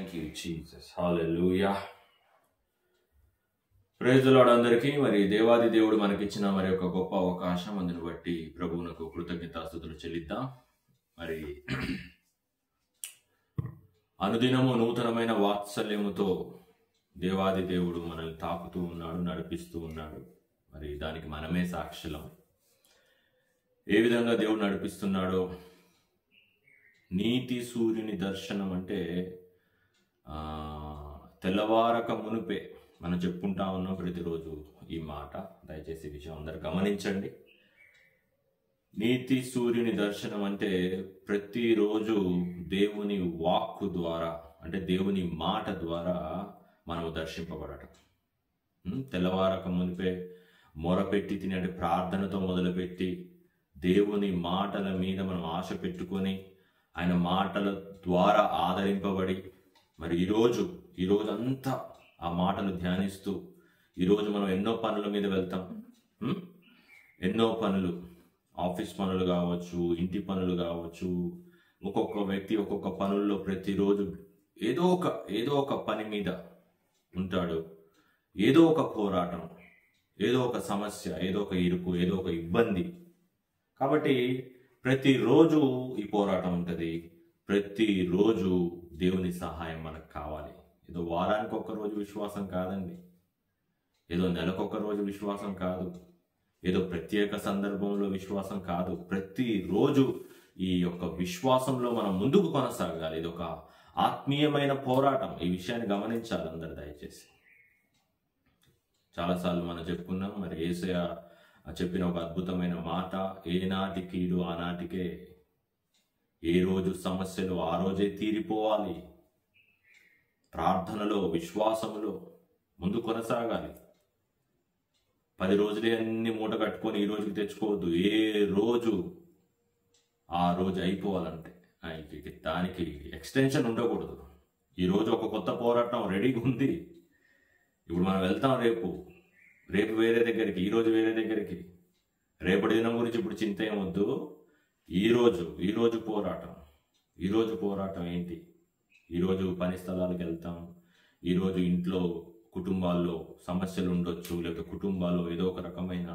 Thank you Jesus. Hallelujah. Praise the lord అందరికీ. మరి దేవాది దేవుడు మనకిచ్చిన మరి ఒక గొప్ప అవకాశం, అందుని బట్టి ప్రభువునకు కృతజ్ఞతాస్తుతులు చెల్లిద్దాం. మరి అనుదినము నూతనమైన వాత్సల్యముతో దేవాది దేవుడు మనల్ని తాకుతూ ఉన్నాడు, నడిపిస్తూ ఉన్నాడు. మరి దానికి మనమే సాక్షులం. ఏ విధంగా దేవుడు నడిపిస్తున్నాడో, నీతి సూర్యుని దర్శనం అంటే తెల్లవారక మునుపే మనం చెప్పుకుంటా ఉన్నాం ప్రతిరోజు ఈ మాట. దయచేసి ఈ విషయం అందరు గమనించండి. నీతి సూర్యుని దర్శనం అంటే ప్రతిరోజు దేవుని వాక్కు ద్వారా, అంటే దేవుని మాట ద్వారా మనము దర్శింపబడటం. తెల్లవారక మునిపే మొరపెట్టి తిని, అంటే ప్రార్థనతో మొదలుపెట్టి దేవుని మాటల మీద మనం ఆశ పెట్టుకొని ఆయన మాటల ద్వారా ఆదరింపబడి, మరి ఈరోజు అంతా ఆ మాటలు ధ్యానిస్తూ, ఈరోజు మనం ఎన్నో పనుల మీద వెళ్తాం. ఎన్నో పనులు, ఆఫీస్ పనులు కావచ్చు, ఇంటి పనులు కావచ్చు. ఒక్కొక్క వ్యక్తి ఒక్కొక్క పనుల్లో ప్రతిరోజు ఏదో ఒక పని మీద ఉంటాడు. ఏదో ఒక పోరాటం, ఏదో ఒక సమస్య, ఏదో ఒక ఇరుకు, ఏదో ఒక ఇబ్బంది. కాబట్టి ప్రతిరోజు ఈ పోరాటం ఉంటుంది. ప్రతిరోజు దేవుని సహాయం మనకు కావాలి. ఏదో వారానికి ఒక్క రోజు విశ్వాసం కాదండి, ఏదో నెలకొక రోజు విశ్వాసం కాదు, ఏదో ప్రత్యేక సందర్భంలో విశ్వాసం కాదు. ప్రతిరోజు ఈ యొక్క విశ్వాసంలో మనం ముందుకు కొనసాగాలి. ఇది ఒక ఆత్మీయమైన పోరాటం. ఈ విషయాన్ని గమనించాలి అందరు దయచేసి. చాలాసార్లు మనం చెప్పుకున్నాం. మరి యేసయ్య చెప్పిన ఒక అద్భుతమైన మాట, ఏనాటి కీడు ఆనాటికే, ఏ రోజు సమస్యలు ఆ రోజే తీరిపోవాలి. ప్రార్థనలో, విశ్వాసములో ముందు కొనసాగాలి. 10 రోజులే అన్ని మూట కట్టుకొని ఈ రోజుకి తెచ్చుకోవద్దు. ఏ రోజు ఆ రోజు అయిపోవాలంటే దానికి ఎక్స్టెన్షన్ ఉండకూడదు. ఈరోజు ఒక కొత్త పోరాటం రెడీగా ఉంది. ఇప్పుడు మనం వెళ్తాం రేపు వేరే దగ్గరికి, ఈరోజు వేరే దగ్గరికి. రేపటి దినం గురించి ఇప్పుడు చింత ఏమొద్దు. ఈరోజు పోరాటం ఏంటి? ఈరోజు పని స్థలాలకు వెళ్తాం. ఈరోజు ఇంట్లో కుటుంబాల్లో సమస్యలు ఉండొచ్చు, లేకపోతే కుటుంబాల్లో ఏదో ఒక రకమైన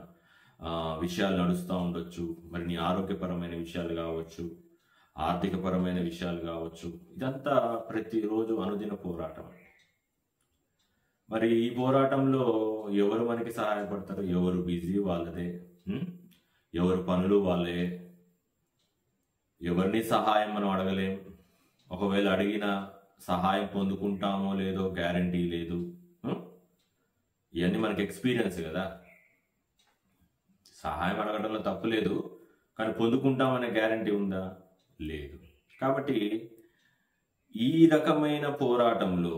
విషయాలు నడుస్తూ ఉండొచ్చు. మరి నీ ఆరోగ్యపరమైన విషయాలు కావచ్చు, ఆర్థికపరమైన విషయాలు కావచ్చు. ఇదంతా ప్రతిరోజు అనుదిన పోరాటం. మరి ఈ పోరాటంలో ఎవరు మనకి సహాయపడతారు? ఎవరు బిజీ వాళ్ళదే, ఎవరు పనులు వాళ్ళే. ఎవరిని సహాయం మనం అడగలేం. ఒకవేళ అడిగిన సహాయం పొందుకుంటామో లేదో గ్యారంటీ లేదు. ఇవన్నీ మనకి ఎక్స్పీరియన్స్ కదా. సహాయం అడగడంలో తప్పు లేదు, కానీ పొందుకుంటామనే గ్యారంటీ ఉందా? లేదు. కాబట్టి ఈ రకమైన పోరాటంలో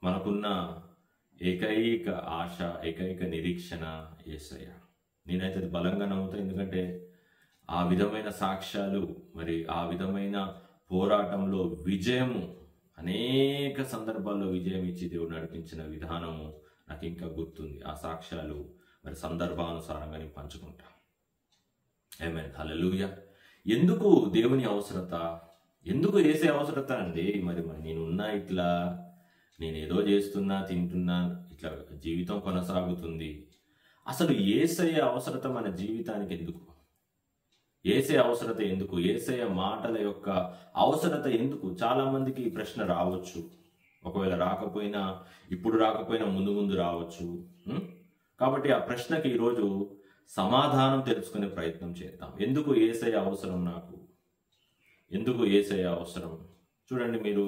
మనకున్న ఏకైక ఆశ, ఏకైక నిరీక్షణ యేసయ్య. నేనైతే అది బలంగా నమ్ముతాను. ఎందుకంటే ఆ విధమైన సాక్ష్యాలు, మరి ఆ విధమైన పోరాటంలో విజయము, అనేక సందర్భాల్లో విజయం ఇచ్చి దేవుడు నడిపించిన విధానము నాకు ఇంకా గుర్తుంది. ఆ సాక్ష్యాలు మరి సందర్భానుసారంగా నేను పంచుకుంటా. ఆమేన్. హల్లెలూయా. ఎందుకు దేవుని అవసరత? ఎందుకు యేసే అవసరత అండి? మరి నేనున్నా ఇట్లా, నేను ఏదో చేస్తున్నా, తింటున్నా, ఇట్లా జీవితం కొనసాగుతుంది. అసలు యేసయ్య అవసరత మన జీవితానికి ఎందుకు? యేసయ్య అవసరత ఎందుకు? యేసయ్య మాటల యొక్క అవసరత ఎందుకు? చాలా మందికి ఈ ప్రశ్న రావచ్చు. ఒకవేళ రాకపోయినా, ఇప్పుడు రాకపోయినా ముందు రావచ్చు. కాబట్టి ఆ ప్రశ్నకి ఈరోజు సమాధానం తెలుసుకునే ప్రయత్నం చేద్దాం. ఎందుకు యేసయ్య అవసరం నాకు? ఎందుకు యేసయ్య అవసరం? చూడండి, మీరు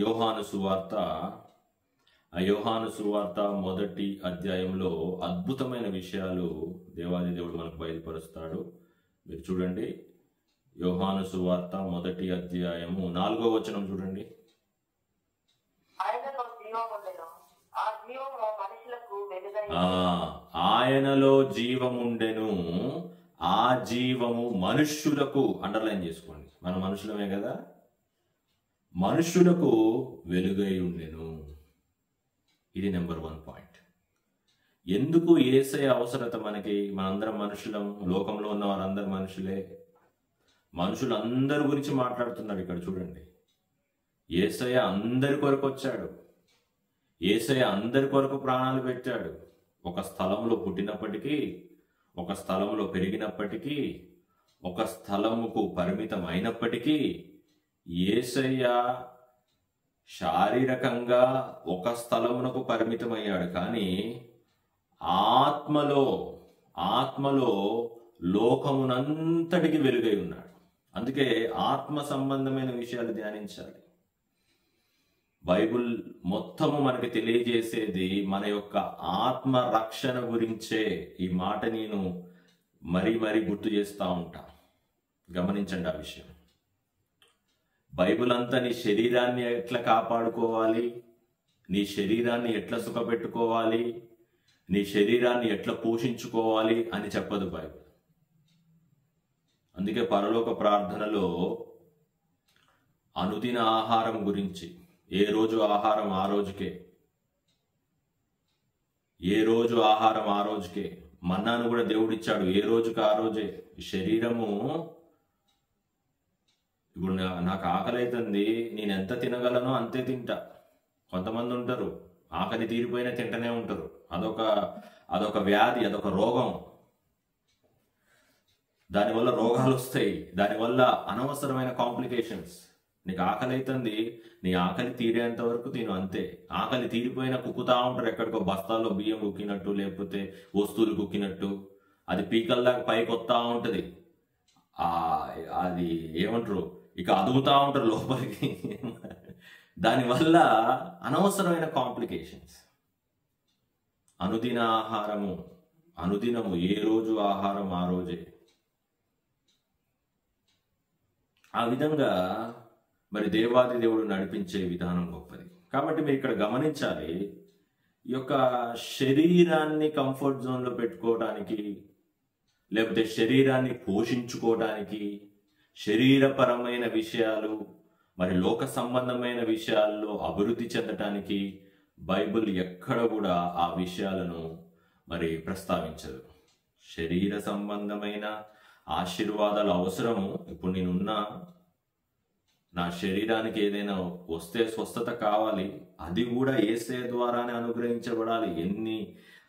యోహాను సువార్త 1వ అధ్యాయంలో అద్భుతమైన విషయాలు దేవాది దేవుడు మనకు బయలుపరుస్తాడు. మీరు చూడండి, యోహాను సువార్త 1వ అధ్యాయము 4వ వచనం చూడండి. ఆయనలో జీవముండెను, ఆ జీవము మనుష్యులకు, అండర్లైన్ చేసుకోండి, మన మనుషులమే కదా, మనుష్యులకు వెలుగై ఉండెను. ఇది నెంబర్ 1 పాయింట్. ఎందుకు యేసయ్య అవసరత మనకి? మనందరం మనుషులం. లోకంలో ఉన్న వారందరూ మనుషులే. మనుషులందరి గురించి మాట్లాడుతున్నారు ఇక్కడ చూడండి. యేసయ్య అందరి కొరకు వచ్చాడు. యేసయ్య అందరి కొరకు ప్రాణాలు పెట్టాడు. ఒక స్థలంలో పుట్టినప్పటికీ, ఒక స్థలంలో పెరిగినప్పటికీ, ఒక స్థలముకు పరిమితం అయినప్పటికీ యేసయ్య శారీరకంగా ఒక స్థలమునకు పరిమితమయ్యాడు. కానీ ఆత్మలో లోకమునంతటికి వెలుగై ఉన్నాడు. అందుకే ఆత్మ సంబంధమైన విషయాలు ధ్యానించాలి. బైబుల్ మొత్తము మనకి తెలియజేసేది మన యొక్క ఆత్మ రక్షణ గురించే. ఈ మాట నేను మరీ గుర్తు చేస్తూ ఉంటా. గమనించండి ఆ విషయం. బైబుల్ అంతా నీ శరీరాన్ని ఎట్లా కాపాడుకోవాలి, నీ శరీరాన్ని ఎట్లా సుఖపెట్టుకోవాలి, నీ శరీరాన్ని ఎట్లా పోషించుకోవాలి అని చెప్పదు బైబుల్. అందుకే పరలోక ప్రార్థనలో అనుదిన ఆహారం గురించి, ఏ రోజు ఆహారం ఆ రోజుకే, ఏ రోజు ఆహారం ఆ రోజుకే. మన్నాను కూడా దేవుడిచ్చాడు, ఏ రోజుకి ఆ రోజే. శరీరము ఇప్పుడు నాకు ఆకలి అవుతుంది, నేను ఎంత తినగలనో అంతే తింటా. కొంతమంది ఉంటారు ఆకలి తీరిపోయినా తింటూనే ఉంటారు. అదొక వ్యాధి, అదొక రోగం. దానివల్ల రోగాలు వస్తాయి, దానివల్ల అనవసరమైన కాంప్లికేషన్స్. నీకు ఆకలి అవుతుంది, నీ ఆకలి తీరేంత వరకు తిను అంతే. ఆకలి తీరిపోయినా కుక్కుతా ఉంటారు, ఎక్కడికో బస్తాల్లో బియ్యం కుక్కినట్టు, లేకపోతే వస్తువులు కుక్కినట్టు. అది పీకల్లాగా పైకి వస్తూ ఉంటుంది. అది ఏమంటారు, ఇక అదుగుతూ ఉంటారు లోపలికి. దానివల్ల అనవసరమైన కాంప్లికేషన్స్. అనుదిన ఆహారము, అనుదినము, ఏ రోజు ఆహారం ఆ రోజే. ఆ విధంగా మరి దేవాది దేవుడు నడిపించే విధానం గొప్పది. కాబట్టి మీరు ఇక్కడ గమనించాలి, ఈ యొక్క శరీరాన్ని కంఫర్ట్ జోన్లో పెట్టుకోవడానికి, లేకపోతే శరీరాన్ని పోషించుకోవడానికి, శరీరపరమైన విషయాలు మరి లోక సంబంధమైన విషయాల్లో అభివృద్ధి చెందటానికి బైబిల్ ఎక్కడ కూడా ఆ విషయాలను మరి ప్రస్తావించదు. శరీర సంబంధమైన ఆశీర్వాదాలు అవసరము. ఇప్పుడు నేనున్నా, నా శరీరానికి ఏదైనా వస్తే స్వస్థత కావాలి, అది కూడా యేసయ్య ద్వారానే అనుగ్రహించబడాలి. ఎన్ని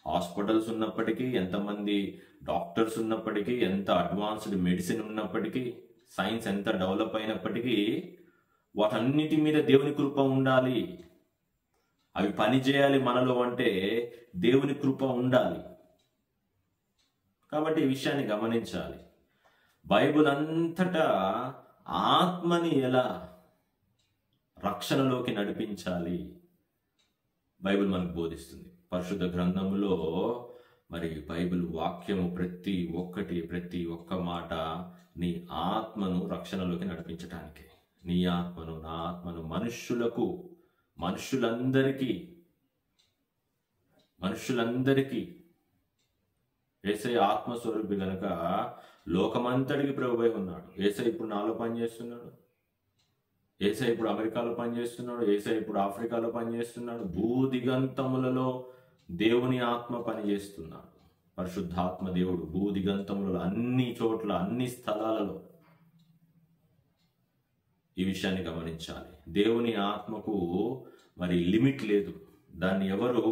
హాస్పిటల్స్ ఉన్నప్పటికీ, ఎంతమంది డాక్టర్స్ ఉన్నప్పటికీ, ఎంత అడ్వాన్స్డ్ మెడిసిన్ ఉన్నప్పటికీ, సైన్స్ ఎంత డెవలప్ అయినప్పటికీ వాటన్నిటి మీద దేవుని కృప ఉండాలి. అవి పని చేయాలి మనలో అంటే దేవుని కృప ఉండాలి. కాబట్టి ఈ విషయాన్ని గమనించాలి. బైబిల్ అంతటా ఆత్మని ఎలా రక్షణలోకి నడిపించాలి బైబిల్ మనకు బోధిస్తుంది. పరిశుద్ధ గ్రంథములో మరి బైబిల్ వాక్యము ప్రతి ఒక్క మాట నీ ఆత్మను రక్షణలోకి నడిపించటానికే. నీ ఆత్మను, నా ఆత్మను మనుషులందరికీ యేసయ్య ఆత్మస్వరూపి గనక లోకమంతటికి ప్రభువై ఉన్నాడు. యేసయ్య ఇప్పుడు నాలో పనిచేస్తున్నాడు, యేసయ్య ఇప్పుడు అమెరికాలో పనిచేస్తున్నాడు, యేసయ్య ఇప్పుడు ఆఫ్రికాలో పనిచేస్తున్నాడు. భూదిగంతములలో దేవుని ఆత్మ పనిచేస్తున్నాడు. పరిశుద్ధాత్మ దేవుడు భూదిగంతములలో అన్ని చోట్ల, అన్ని స్థలాలలో. ఈ విషయాన్ని గమనించాలి. దేవుని ఆత్మకు మరి లిమిట్ లేదు. దాన్ని ఎవరు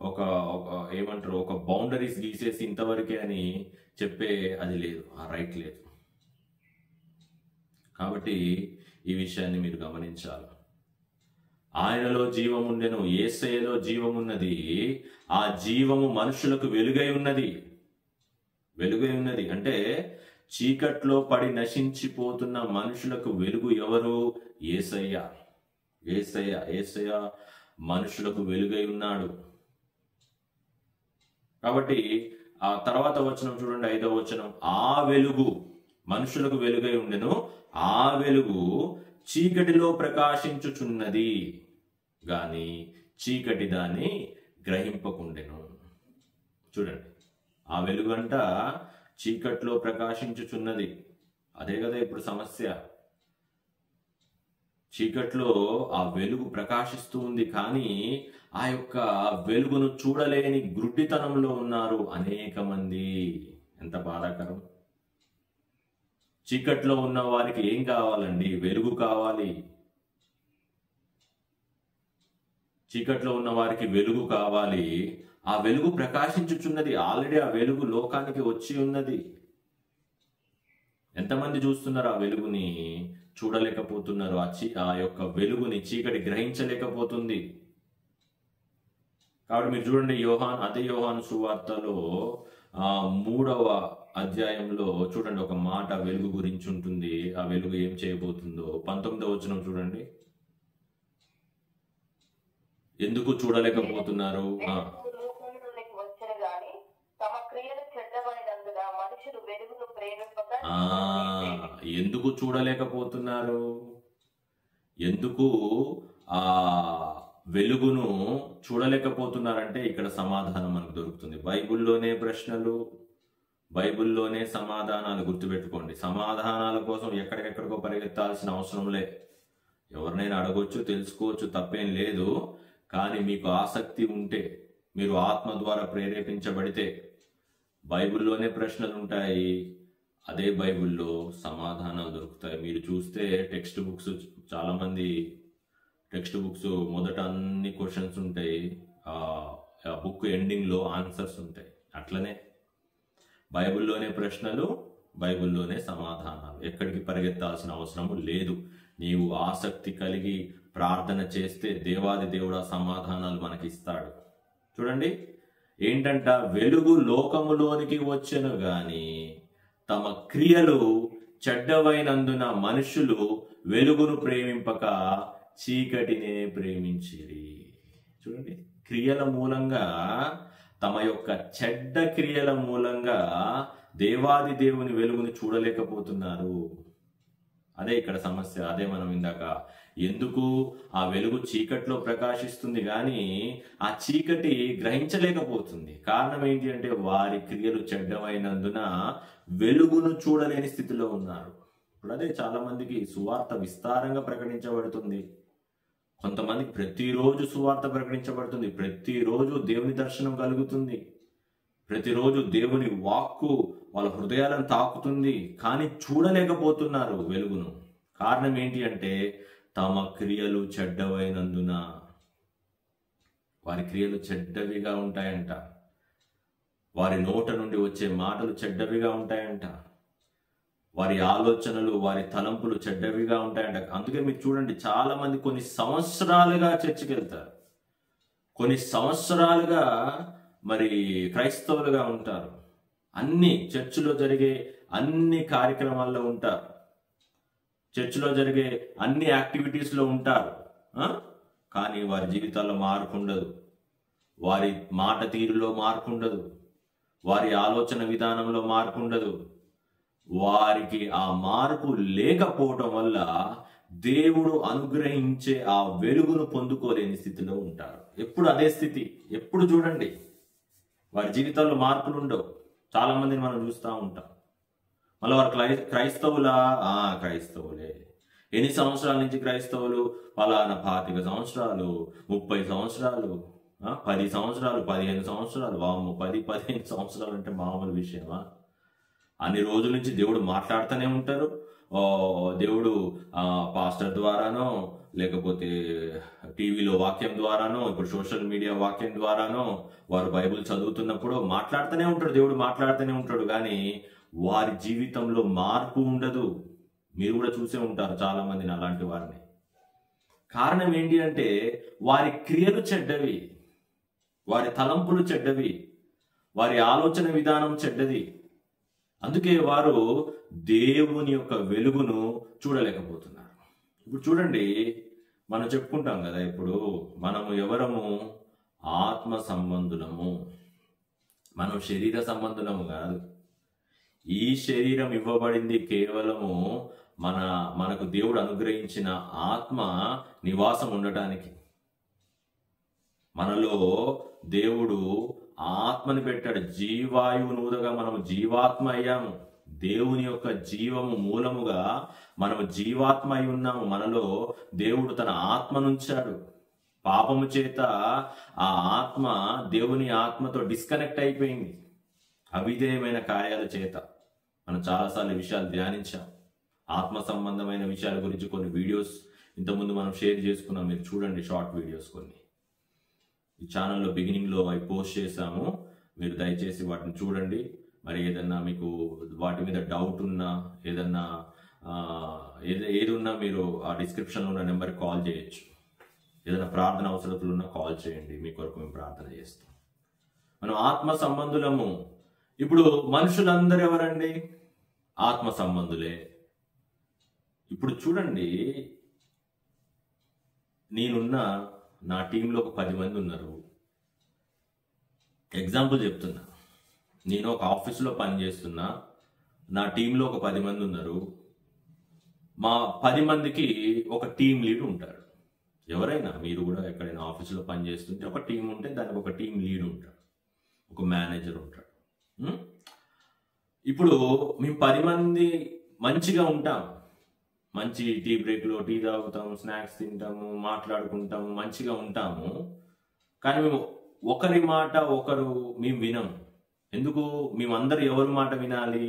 ఒక బౌండరీస్ గీసేసి ఇంతవరకే అని చెప్పే అది లేదు, ఆ రైట్ లేదు. కాబట్టి ఈ విషయాన్ని మీరు గమనించాలి. ఆయనలో జీవం ఉండెను, యేసయ్యలో జీవం ఉన్నది, ఆ జీవము మనుషులకు వెలుగై ఉన్నది. అంటే చీకట్లో పడి నశించిపోతున్న మనుషులకు వెలుగు ఎవరు? యేసయ్య మనుషులకు వెలుగై ఉన్నాడు. కాబట్టి ఆ తర్వాత వచనం చూడండి, 5వ వచనం. ఆ వెలుగు మనుషులకు వెలుగై ఉండెను, ఆ వెలుగు చీకటిలో ప్రకాశించుచున్నది గాని చీకటి దాన్ని గ్రహింపకుండెను. చూడండి, ఆ వెలుగంట చీకట్లో ప్రకాశించుచున్నది. అదే కదా ఇప్పుడు సమస్య. చీకట్లో ఆ వెలుగు ప్రకాశిస్తూ ఉంది, కానీ ఆ యొక్క వెలుగును చూడలేని గ్రుడ్డితనంలో ఉన్నారు అనేక మంది. ఎంత బాధాకరం. చీకట్లో ఉన్న వారికి ఏం కావాలండి? వెలుగు కావాలి. చీకట్లో ఉన్న వారికి వెలుగు కావాలి. ఆ వెలుగు ప్రకాశించుచున్నది. ఆల్రెడీ ఆ వెలుగు లోకానికి వచ్చి ఉన్నది. ఎంతమంది చూస్తున్నారు ఆ వెలుగుని? చూడలేకపోతున్నారు. ఆ యొక్క వెలుగుని చీకటి గ్రహించలేకపోతుంది. కాబట్టి మీరు చూడండి, అదే యోహాను సువార్తలో 3వ అధ్యాయంలో చూడండి, ఒక మాట వెలుగు గురించి ఉంటుంది. ఆ వెలుగు ఏం చేయబోతుందో 19వ వచనం చూడండి. ఎందుకు చూడలేకపోతున్నారు? ఎందుకు చూడలేకపోతున్నారు? ఎందుకు ఆ వెలుగును చూడలేకపోతున్నారంటే ఇక్కడ సమాధానం మనకు దొరుకుతుంది. బైబిల్లోనే ప్రశ్నలు, బైబిల్లోనే సమాధానాలు. గుర్తుపెట్టుకోండి, సమాధానాల కోసం ఎక్కడికెక్కడికో పరిగెత్తాల్సిన అవసరం లే. ఎవరినైనా అడగొచ్చు, తెలుసుకోవచ్చు, తప్పేం లేదు. కానీ మీకు ఆసక్తి ఉంటే, మీరు ఆత్మ ద్వారా ప్రేరేపించబడితే బైబిల్లోనే ప్రశ్నలు ఉంటాయి. అదే బైబిల్లో సమాధానాలు దొరుకుతాయి. మీరు చూస్తే టెక్స్ట్ బుక్స్, చాలామంది టెక్స్ట్ బుక్స్ మొదట అన్ని క్వశ్చన్స్ ఉంటాయి, ఆ బుక్ ఎండింగ్లో ఆన్సర్స్ ఉంటాయి. అట్లనే బైబిల్లోనే ప్రశ్నలు, బైబిల్లోనే సమాధానాలు. ఎక్కడికి పరిగెత్తాల్సిన అవసరం లేదు. నీవు ఆసక్తి కలిగి ప్రార్థన చేస్తే దేవాది దేవుడు ఆ సమాధానాలు మనకి ఇస్తాడు. చూడండి, ఏంటంట? వెలుగు లోకములోనికి వచ్చెను గాని తమ క్రియలు చెడ్డవైనందున మనుషులు వెలుగును ప్రేమింపక చీకటినే ప్రేమించిరి. చూడండి, క్రియల మూలంగా, తమ యొక్క చెడ్డ క్రియల మూలంగా దేవాది దేవుని వెలుగుని చూడలేకపోతున్నారు. అదే ఇక్కడ సమస్య. అదే మనం ఇందాక, ఎందుకు ఆ వెలుగు చీకట్లో ప్రకాశిస్తుంది కానీ ఆ చీకటి గ్రహించలేకపోతుంది? కారణం ఏంటి అంటే వారి క్రియలు చెడ్డమైనందున వెలుగును చూడలేని స్థితిలో ఉన్నారు. ఇప్పుడు అదే చాలా మందికి సువార్త విస్తారంగా ప్రకటించబడుతుంది. కొంతమందికి ప్రతిరోజు సువార్త ప్రకటించబడుతుంది, ప్రతిరోజు దేవుని దర్శనం కలుగుతుంది, ప్రతిరోజు దేవుని వాక్కు వాళ్ళ హృదయాలను తాకుతుంది, కానీ చూడలేకపోతున్నారు వెలుగును. కారణం ఏంటి అంటే తమ క్రియలు చెడ్డవైనందున. వారి క్రియలు చెడ్డవిగా ఉంటాయంట. వారి నోట నుండి వచ్చే మాటలు చెడ్డవిగా ఉంటాయంట. వారి ఆలోచనలు, వారి తలంపులు చెడ్డవిగా ఉంటాయంట. అందుకే మీరు చూడండి, చాలా మంది కొన్ని సంవత్సరాలుగా చర్చికి వెళ్తారు, కొన్ని సంవత్సరాలుగా మరి క్రైస్తవులుగా ఉంటారు, అన్ని చర్చిలో జరిగే అన్ని కార్యక్రమాల్లో ఉంటారు, చర్చిలో జరిగే అన్ని యాక్టివిటీస్లో ఉంటారు. కానీ వారి జీవితాల్లో మార్పు ఉండదు, వారి మాట తీరులో మార్పు ఉండదు, వారి ఆలోచన విధానంలో మార్పు ఉండదు. వారికి ఆ మార్పు లేకపోవటం వల్ల దేవుడు అనుగ్రహించే ఆ వెలుగును పొందుకోలేని స్థితిలో ఉంటారు. ఎప్పుడు అదే స్థితి. ఎప్పుడు చూడండి, వారి జీవితాల్లో మార్పులు ఉండవు. చాలా మందిని మనం చూస్తూ ఉంటాం. మళ్ళీ వారు క్రైస్తవులా? క్రైస్తవులే. ఎన్ని సంవత్సరాల నుంచి క్రైస్తవులు? పలానా 25 సంవత్సరాలు, 30 సంవత్సరాలు, 10 సంవత్సరాలు, 15 సంవత్సరాలు. వాము 10-15 సంవత్సరాలు అంటే మామూలు విషయమా? అన్ని రోజుల నుంచి దేవుడు మాట్లాడుతూనే ఉంటారు. దేవుడు పాస్టర్ ద్వారానో, లేకపోతే టీవీలో వాక్యం ద్వారానో, ఇప్పుడు సోషల్ మీడియా వాక్యం ద్వారానో, వారు బైబిల్ చదువుతున్నప్పుడు మాట్లాడుతూనే ఉంటాడు, దేవుడు మాట్లాడుతూనే ఉంటాడు. కానీ వారి జీవితంలో మార్పు ఉండదు. మీరు కూడా చూసే ఉంటారు చాలా మందిని, అలాంటి వారిని. కారణం ఏంటి అంటే వారి క్రియలు చెడ్డవి, వారి తలంపులు చెడ్డవి, వారి ఆలోచన విధానం చెడ్డది. అందుకే వారు దేవుని యొక్క వెలుగును చూడలేకపోతున్నారు. ఇప్పుడు చూడండి, మనం చెప్పుకుంటాం కదా, ఇప్పుడు మనము ఎవరము? ఆత్మ సంబంధులము, మనం శరీర సంబంధులము కాదు. ఈ శరీరం ఇవ్వబడింది కేవలము మనకు దేవుడు అనుగ్రహించిన ఆత్మ నివాసం ఉండటానికి. మనలో దేవుడు ఆత్మని పెట్టాడు, జీవాయువు నూదగా మనము జీవాత్మ అయ్యాము. దేవుని యొక్క జీవము మూలముగా మనము జీవాత్మ అయి ఉన్నాము. మనలో దేవుడు తన ఆత్మనుంచాడు. పాపము చేత ఆ ఆత్మ దేవుని ఆత్మతో డిస్కనెక్ట్ అయిపోయింది, అవిధేయమైన కార్యాల చేత. మనం చాలాసార్లు ఈ విషయాలు ధ్యానించాం. ఆత్మ సంబంధమైన విషయాల గురించి కొన్ని వీడియోస్ ఇంతకుముందు మనం షేర్ చేసుకున్నాం, మీరు చూడండి షార్ట్ వీడియోస్ కొన్ని. ఈ ఛానల్లో బిగినింగ్లో అవి పోస్ట్ చేశాము, మీరు దయచేసి వాటిని చూడండి. మరి ఏదన్నా మీకు వాటి మీద డౌట్ ఉన్నా, ఏదన్నా ఏది ఉన్నా మీరు ఆ డిస్క్రిప్షన్లో ఉన్న నెంబర్కి కాల్ చేయొచ్చు. ఏదైనా ప్రార్థన అవసరతలు ఉన్నా కాల్ చేయండి, మీ కొరకు మేము ప్రార్థన చేస్తాం. మనం ఆత్మ సంబంధులము. ఇప్పుడు మనుషులందరూ ఎవరండి? ఆత్మ సంబంధులే. ఇప్పుడు చూడండి, నేనున్న నా టీంలో ఒక 10 మంది ఉన్నారు. ఎగ్జాంపుల్ చెప్తున్నా, నేను ఒక ఆఫీసులో పనిచేస్తున్నా, నా టీంలో ఒక 10 మంది ఉన్నారు. మా 10 మందికి ఒక టీం లీడ్ ఉంటాడు. ఎవరైనా మీరు కూడా ఎక్కడైనా ఆఫీసులో పనిచేస్తుంటే ఒక టీం ఉంటే దానికి ఒక టీం లీడ్ ఉంటాడు, ఒక మేనేజర్ ఉంటాడు. ఇప్పుడు మేము 10 మంది మంచిగా ఉంటాం, మంచి టీ బ్రేక్లో టీ తాగుతాము, స్నాక్స్ తింటాము, మాట్లాడుకుంటాము, మంచిగా ఉంటాము. కానీ మేము ఒకరి మాట మేము వినము. ఎందుకు? మేమందరూ ఎవరి మాట వినాలి?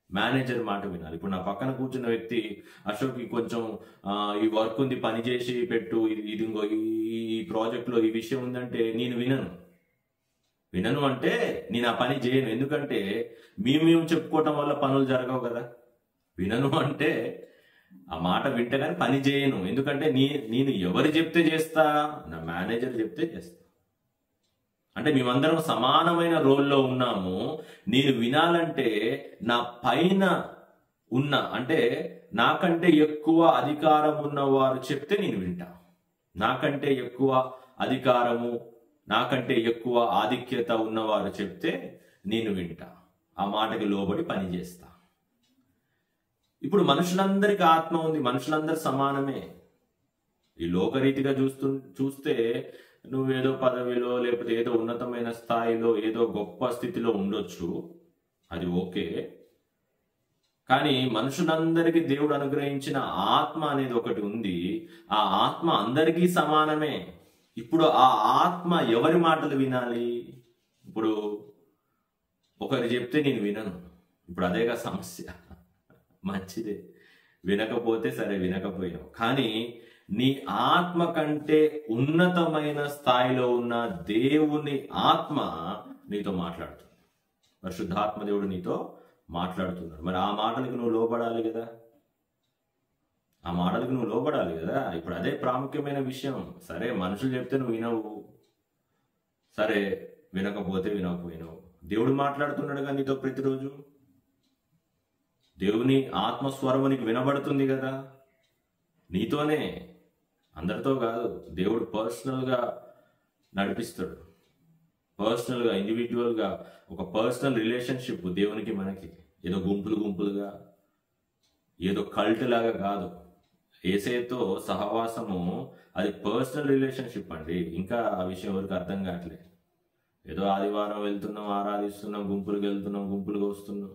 మేనేజర్ మాట వినాలి. ఇప్పుడు నా పక్కన కూర్చున్న వ్యక్తి అశోక్కి కొంచెం ఈ వర్క్ ఉంది, పని చేసి పెట్టు, ఇది ఇంకో ఈ ప్రాజెక్ట్లో ఈ విషయం ఉందంటే నేను వినను అంటే నేను ఆ పని చేయను. ఎందుకంటే మేము చెప్పుకోవటం వల్ల పనులు జరగవు కదా. వినను అంటే ఆ మాట వింటే కానీ పని చేయను. ఎందుకంటే నేను ఎవరు చెప్తే చేస్తా? నా మేనేజర్ చెప్తే చేస్తా. అంటే మేమందరం సమానమైన రోల్లో ఉన్నాము. నేను వినాలంటే నా పైన అంటే నాకంటే ఎక్కువ అధికారం ఉన్నవారు చెప్తే నేను వింటా. నాకంటే ఎక్కువ అధికారము, నాకంటే ఎక్కువ ఆధిక్యత ఉన్నవారు చెప్తే నేను వింటా. ఆ మాటకి లోబడి పని చేస్తా. ఇప్పుడు మనుషులందరికీ ఆత్మ ఉంది, మనుషులందరూ సమానమే. ఈ లోకరీతిగా చూస్తే నువ్వేదో పదవిలో లేకపోతే ఏదో ఉన్నతమైన స్థాయిలో ఏదో గొప్ప స్థితిలో ఉండొచ్చు, అది ఓకే. కానీ మనుషులందరికీ దేవుడు అనుగ్రహించిన ఆత్మ అనేది ఒకటి ఉంది. ఆ ఆత్మ అందరికీ సమానమే. ఇప్పుడు ఆ ఆత్మ ఎవరి మాటలు వినాలి? ఇప్పుడు ఒకరు చెప్తే నేను వినను, ఇప్పుడు అదేగా సమస్య. మంచిదే, వినకపోతే సరే, వినకపోయావు. కానీ నీ ఆత్మ కంటే ఉన్నతమైన స్థాయిలో ఉన్న దేవుని ఆత్మ నీతో మాట్లాడుతుంది. పరిశుద్ధాత్మ దేవుడు నీతో మాట్లాడుతున్నాడు. మరి ఆ మాటలకు నువ్వు లోబడాలి కదా. ఇప్పుడు అదే ప్రాముఖ్యమైన విషయం. సరే, మనుషులు చెప్తే నువ్వు వినవు, సరే, వినకపోయినావు. దేవుడు మాట్లాడుతున్నాడుగా నీతో ప్రతిరోజు. దేవుని ఆత్మస్వరం నీకు వినబడుతుంది కదా, నీతోనే, అందరితో కాదు. దేవుడు పర్సనల్గా నడిపిస్తాడు, పర్సనల్గా, ఇండివిజువల్గా ఒక పర్సనల్ రిలేషన్షిప్ దేవునికి మనకి. ఏదో గుంపులుగా, ఏదో కల్ట్ లాగా కాదు. యేసుతో సహవాసము అది పర్సనల్ రిలేషన్షిప్ అండి. ఇంకా ఆ విషయం ఎవరికి అర్థం కావట్లేదు. ఏదో ఆదివారం వెళ్తున్నాం, ఆరాధిస్తున్నాం, గుంపులుగా వెళ్తున్నాం, గుంపులుగా వస్తున్నాం.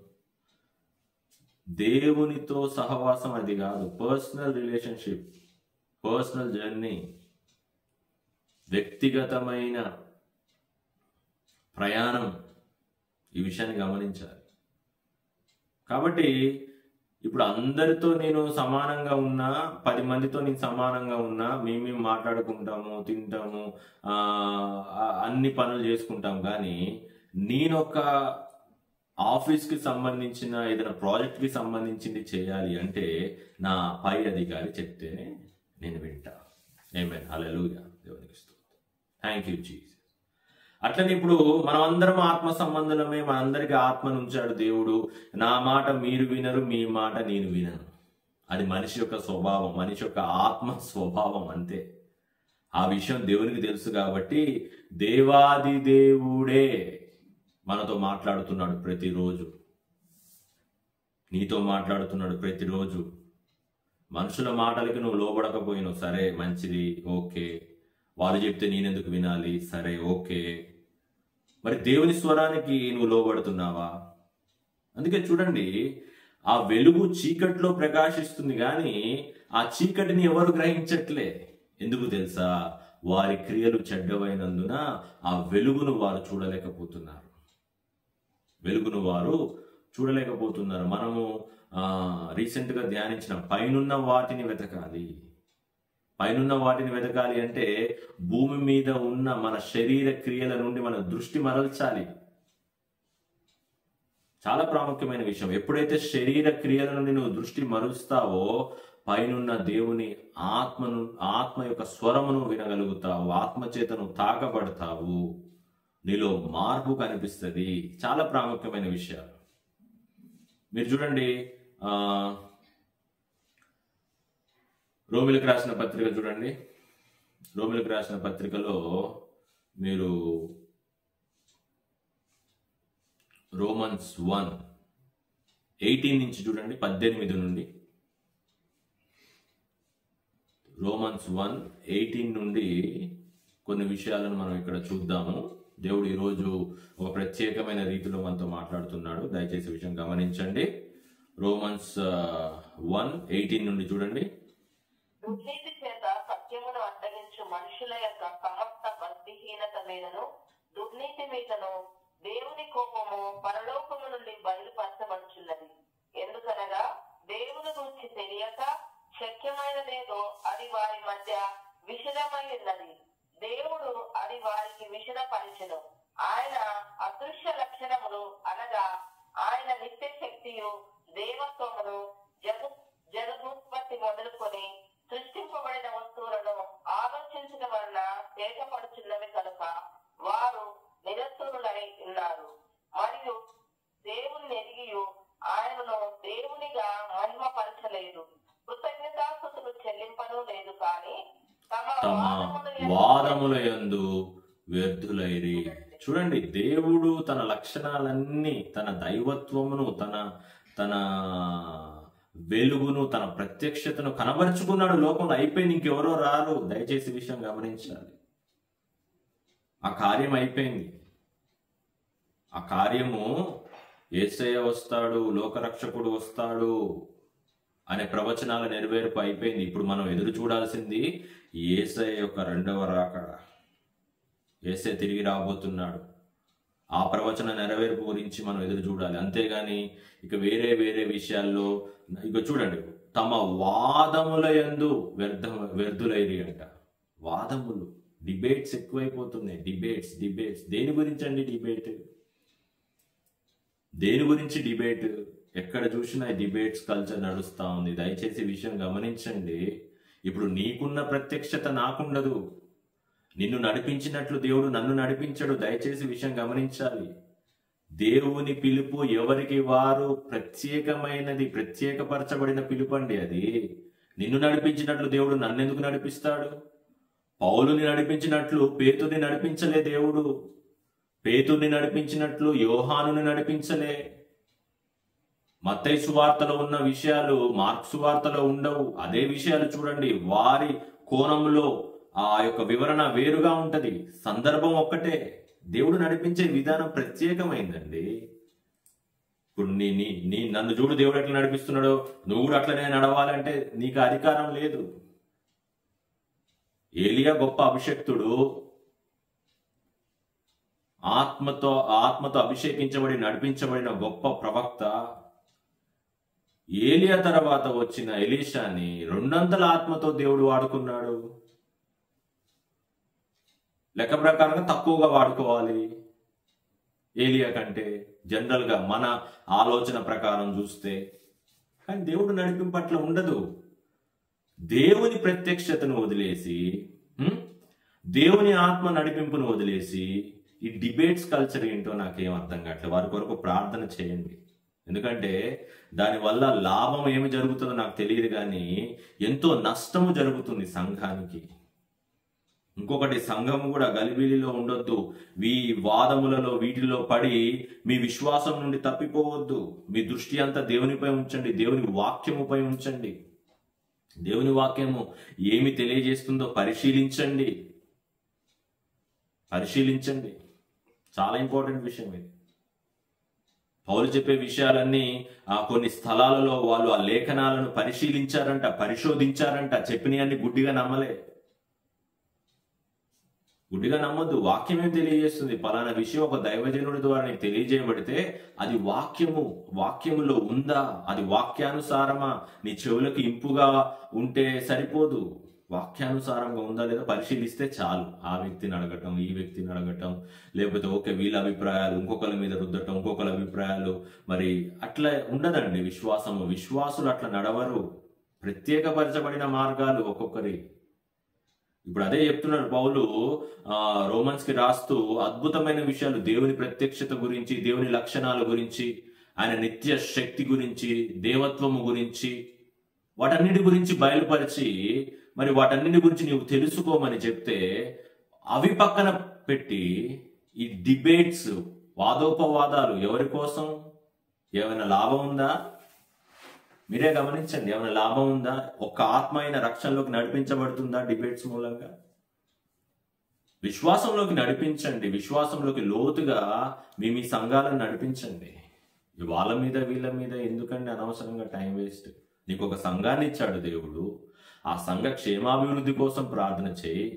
దేవునితో సహవాసం అది కాదు. పర్సనల్ రిలేషన్షిప్, పర్సనల్ జర్నీ, వ్యక్తిగతమైన ప్రయాణం. ఈ విషయాన్ని గమనించాలి. కాబట్టి ఇప్పుడు అందరితో నేను సమానంగా ఉన్నా, 10 మందితో నేను సమానంగా ఉన్నా, మేము మాట్లాడుకుంటాము, తింటాము, అన్ని పనులు చేసుకుంటాం. కానీ నేనొక ఆఫీస్కి సంబంధించిన ఏదైనా ప్రాజెక్ట్కి సంబంధించింది చేయాలి అంటే నా పై అధికారి చెప్తేనే నేను వింటా. ఆమేన్, హల్లెలూయా, దేవునికి స్తోత్రం. Thank you Jesus. అట్లనే ఇప్పుడు మనం అందరం ఆత్మ సంబంధులమే, మనందరికీ ఆత్మను ఉంచాడు దేవుడు. నా మాట మీరు వినరు, మీ మాట నేను వినను. అది మనిషి యొక్క స్వభావం, మనిషి యొక్క ఆత్మ స్వభావం, అంతే. ఆ విషయం దేవునికి తెలుసు. కాబట్టి దేవాది దేవుడే మనతో మాట్లాడుతున్నాడు ప్రతిరోజు, నీతో మాట్లాడుతున్నాడు ప్రతిరోజు. మనుషుల మాటలకి నువ్వు లోబడకపోయినావు, సరే, మంచిది, ఓకే. వాళ్ళు చెప్తే నేనెందుకు వినాలి, సరే, ఓకే. మరి దేవుని స్వరానికి నువ్వు లోబడుతున్నావా? అందుకే చూడండి, ఆ వెలుగు చీకట్లో ప్రకాశిస్తుంది, కానీ ఆ చీకటిని ఎవరు గ్రహించట్లే. ఎందుకు తెలుసా? వారి క్రియలు చెడ్డవైనందున ఆ వెలుగును వారు చూడలేకపోతున్నారు. మనము రీసెంట్గా ధ్యానించిన పైనున్న వాటిని వెతకాలి. పైనున్న వాటిని వెతకాలి అంటే భూమి మీద ఉన్న మన శరీర క్రియల నుండి మన దృష్టి మరల్చాలి. చాలా ప్రాముఖ్యమైన విషయం. ఎప్పుడైతే శరీర క్రియల నుండి నువ్వు దృష్టి మరుస్తావో పైనున్న దేవుని ఆత్మ యొక్క స్వరమును వినగలుగుతావు, ఆత్మచేతను తాకబడతావు, నీలో మార్పు కనిపిస్తుంది. చాలా ప్రాముఖ్యమైన విషయాలు. మీరు చూడండి, రోమిలకు రాసిన పత్రిక చూడండి. రోమిలకు రాసిన పత్రికలో మీరు రోమన్స్ 1:18 నుంచి చూడండి, 18 నుండి. రోమన్స్ 1:18 నుండి కొన్ని విషయాలను మనం ఇక్కడ చూద్దాము. దేవుడు ఈరోజు ఒక ప్రత్యేకమైన రీతిలో మనతో మాట్లాడుతున్నాడు. దయచేసి విషయం గమనించండి. రోమన్స్ 1:18 నుండి చూడండి. దుర్నీతి చేత సత్యమును అడ్డగించు మనుషుల యొక్క సమస్త భక్తిహీనత మీదను దుర్నీతి మీదను దేవుని కోపము పరలోకము నుండి బయలుపరచబడుచున్నది. ఎందుకనగా దేవుని గురించి తెలియక శక్యమైనదేదో అది వారి మధ్య విషదమై ఉన్నది. దేవుడు అది వారికి విషదపరచును. ఆయన అదృశ్య లక్షణములు అనగా ఆయన నిత్య శక్తియు దేవత్వమును జగదుత్పత్తి మొదలుకొని సృష్టింపబడిన వస్తువులను ఆలోచించడం వలన తేటపడుచున్నవి కనుక వారు నిరస్తులై ఉన్నారు. మరియు దేవుని ఎరిగియు ఆయనను దేవునిగా మహిమపరచలేదు, కృతజ్ఞతాస్తుతులు చెల్లింపను లేదు, కానీ తమ వాదముల యందు వ్యర్థులైరి. చూడండి, దేవుడు తన లక్షణాలన్నీ, తన దైవత్వమును, తన వెలుగును, తన ప్రత్యక్షతను కనబరుచుకున్నాడు. లోకంలో అయిపోయింది, ఇంకెవరో రారు. దయచేసి విషయం గమనించాలి. ఆ కార్యం అయిపోయింది. ఆ కార్యము యేసయ్య వస్తాడు, లోకరక్షకుడు వస్తాడు అనే ప్రవచనాల నెరవేర్పు అయిపోయింది. ఇప్పుడు మనం ఎదురు చూడాల్సింది యేసయ్య యొక్క రెండవ రాకడ. యేసయ్య తిరిగి రాబోతున్నాడు. ఆ ప్రవచన నెరవేర్పు గురించి మనం ఎదురు చూడాలి. అంతేగాని ఇక వేరే విషయాల్లో ఇక చూడండి, తమ వాదముల యందు వ్యర్థులైరి అంట. వాదములు, డిబేట్స్ ఎక్కువైపోతున్నాయి. డిబేట్స్ దేని గురించి అండి? దేని గురించి డిబేట్? ఎక్కడ చూసినా డిబేట్స్ కల్చర్ నడుస్తూ ఉంది. దయచేసి విషయం గమనించండి. ఇప్పుడు నీకున్న ప్రత్యక్షత నాకుండదు. నిన్ను నడిపించినట్లు దేవుడు నన్ను నడిపించడు. దయచేసి విషయం గమనించాలి. దేవుని పిలుపు ఎవరికి వారు ప్రత్యేకమైనది, ప్రత్యేకపరచబడిన పిలుపు అండి అది. నిన్ను నడిపించినట్లు దేవుడు నన్నెందుకు నడిపిస్తాడు? పౌలుని నడిపించినట్లు పేతుని నడిపించలే దేవుడు. పేతుని నడిపించినట్లు యోహానుని నడిపించలే. మత్తయి సువార్తలో ఉన్న విషయాలు మార్కు సువార్తలో ఉండవు. అదే విషయాలు చూడండి, వారి కోణంలో ఆ యొక్క వివరణ వేరుగా ఉంటది. సందర్భం ఒక్కటే. దేవుడు నడిపించే విధానం ప్రత్యేకమైందండి. ఇప్పుడు నన్ను చూడు, దేవుడు ఎట్లా నడిపిస్తున్నాడో నువ్వు కూడా అట్లనే నడవాలంటే నీకు అధికారం లేదు. ఏలియా గొప్ప అభిషక్తుడు, ఆత్మతో అభిషేకించబడి నడిపించబడిన గొప్ప ప్రవక్త. ఏలియా తర్వాత వచ్చిన ఎలీషాని 200 ఆత్మతో దేవుడు వాడుకున్నాడు. లెక్క ప్రకారంగా తక్కువగా వాడుకోవాలి ఏలియా కంటే, జనరల్ గా మన ఆలోచన ప్రకారం చూస్తే. కానీ దేవుడు నడిపింపట్ల ఉండదు. దేవుని ప్రత్యక్షతను వదిలేసి, దేవుని ఆత్మ నడిపింపును వదిలేసి ఈ డిబేట్స్ కల్చర్ ఏంటో నాకేం అర్థం కావట్లేదు. వారి కొరకు ప్రార్థన చేయండి. ఎందుకంటే దానివల్ల లాభం ఏమి జరుగుతుందో నాకు తెలియదు, కానీ ఎంతో నష్టము జరుగుతుంది సంఘానికి. ఇంకొకటి, సంఘం కూడా గలిబిలిలో ఉండొద్దు. ఈ వాదములలో వీటిలో పడి మీ విశ్వాసం నుండి తప్పిపోవద్దు. మీ దృష్టి అంతా దేవునిపై ఉంచండి, దేవుని వాక్యముపై ఉంచండి. దేవుని వాక్యము ఏమి తెలియజేస్తుందో పరిశీలించండి. చాలా ఇంపార్టెంట్ విషయం ఇది. పౌలు చెప్పే విషయాలన్నీ కొన్ని స్థలాలలో వాళ్ళు ఆ లేఖనాలను పరిశోధించారంట. చెప్పినవన్నీ గుడ్డిగా నమ్మొద్దు. వాక్యం ఏం తెలియజేస్తుంది? పలానా విషయం ఒక దైవజనుడి ద్వారా నీకు తెలియజేయబడితే అది వాక్యములో ఉందా, అది వాక్యానుసారమా, నీ చెవులకు ఇంపుగా ఉంటే సరిపోదు. వాక్యానుసారంగా ఉందా లేదా పరిశీలిస్తే చాలు. ఆ వ్యక్తిని అడగటం, ఈ వ్యక్తిని అడగటం, లేకపోతే ఓకే వీళ్ళ అభిప్రాయాలు ఇంకొకరి మీద రుద్దటం, ఇంకొకరి అభిప్రాయాలు మరి అట్లా ఉండదండి విశ్వాసము. విశ్వాసులు అట్లా నడవరు. ప్రత్యేకపరచబడిన మార్గాలు ఒక్కొక్కరి. ఇప్పుడు అదే చెప్తున్నాడు పౌలు రోమన్స్ కి రాస్తూ, అద్భుతమైన విషయాలు దేవుని ప్రత్యక్షత గురించి, దేవుని లక్షణాల గురించి, ఆయన నిత్య శక్తి గురించి, దేవత్వము గురించి, వాటన్నిటి గురించి బయలుపరిచి మరి వాటన్నిటి గురించి నీవు తెలుసుకోమని చెప్తే, అవి పక్కన పెట్టి ఈ డిబేట్స్, వాదోపవాదాలు ఎవరి కోసం? ఏమైనా లాభం ఉందా? మీరే గమనించండి, ఏమైనా లాభం ఉందా? ఒక్క ఆత్మ అయిన రక్షణలోకి నడిపించబడుతుందా డిబేట్స్ మూలంగా? విశ్వాసంలోకి నడిపించండి. విశ్వాసంలోకి లోతుగా మీ సంఘాలను నడిపించండి. వాళ్ళ మీద వీళ్ళ మీద ఎందుకండి అనవసరంగా టైం వేస్ట్? నీకు ఒక సంఘాన్ని ఇచ్చాడు దేవుడు. ఆ సంఘ క్షేమాభివృద్ధి కోసం ప్రార్థన చేయి.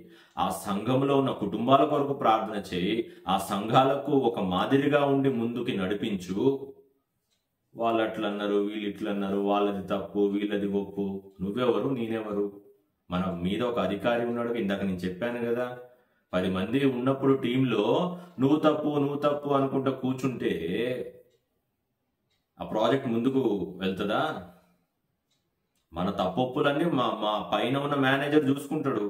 ఆ సంఘంలో ఉన్న కుటుంబాల కొరకు ప్రార్థన చేయి. ఆ సంఘాలకు ఒక మాదిరిగా ఉండి ముందుకి నడిపించు. వాళ్ళు అట్లన్నారు, వీళ్ళు ఇట్లన్నారు, వాళ్ళది తప్పు, వీళ్ళది ఒప్పు. నువ్వెవరు, నేనెవరు? మన మీద ఒక అధికారి ఉన్నాడు. ఇందాక నేను చెప్పాను కదా, 10 మంది ఉన్నప్పుడు టీంలో నువ్వు తప్పు అనుకుంటా కూర్చుంటే ఆ ప్రాజెక్ట్ ముందుకు వెళ్తుందా? మన తప్పొప్పులన్నీ మా పైన ఉన్న మేనేజర్ చూసుకుంటాడు.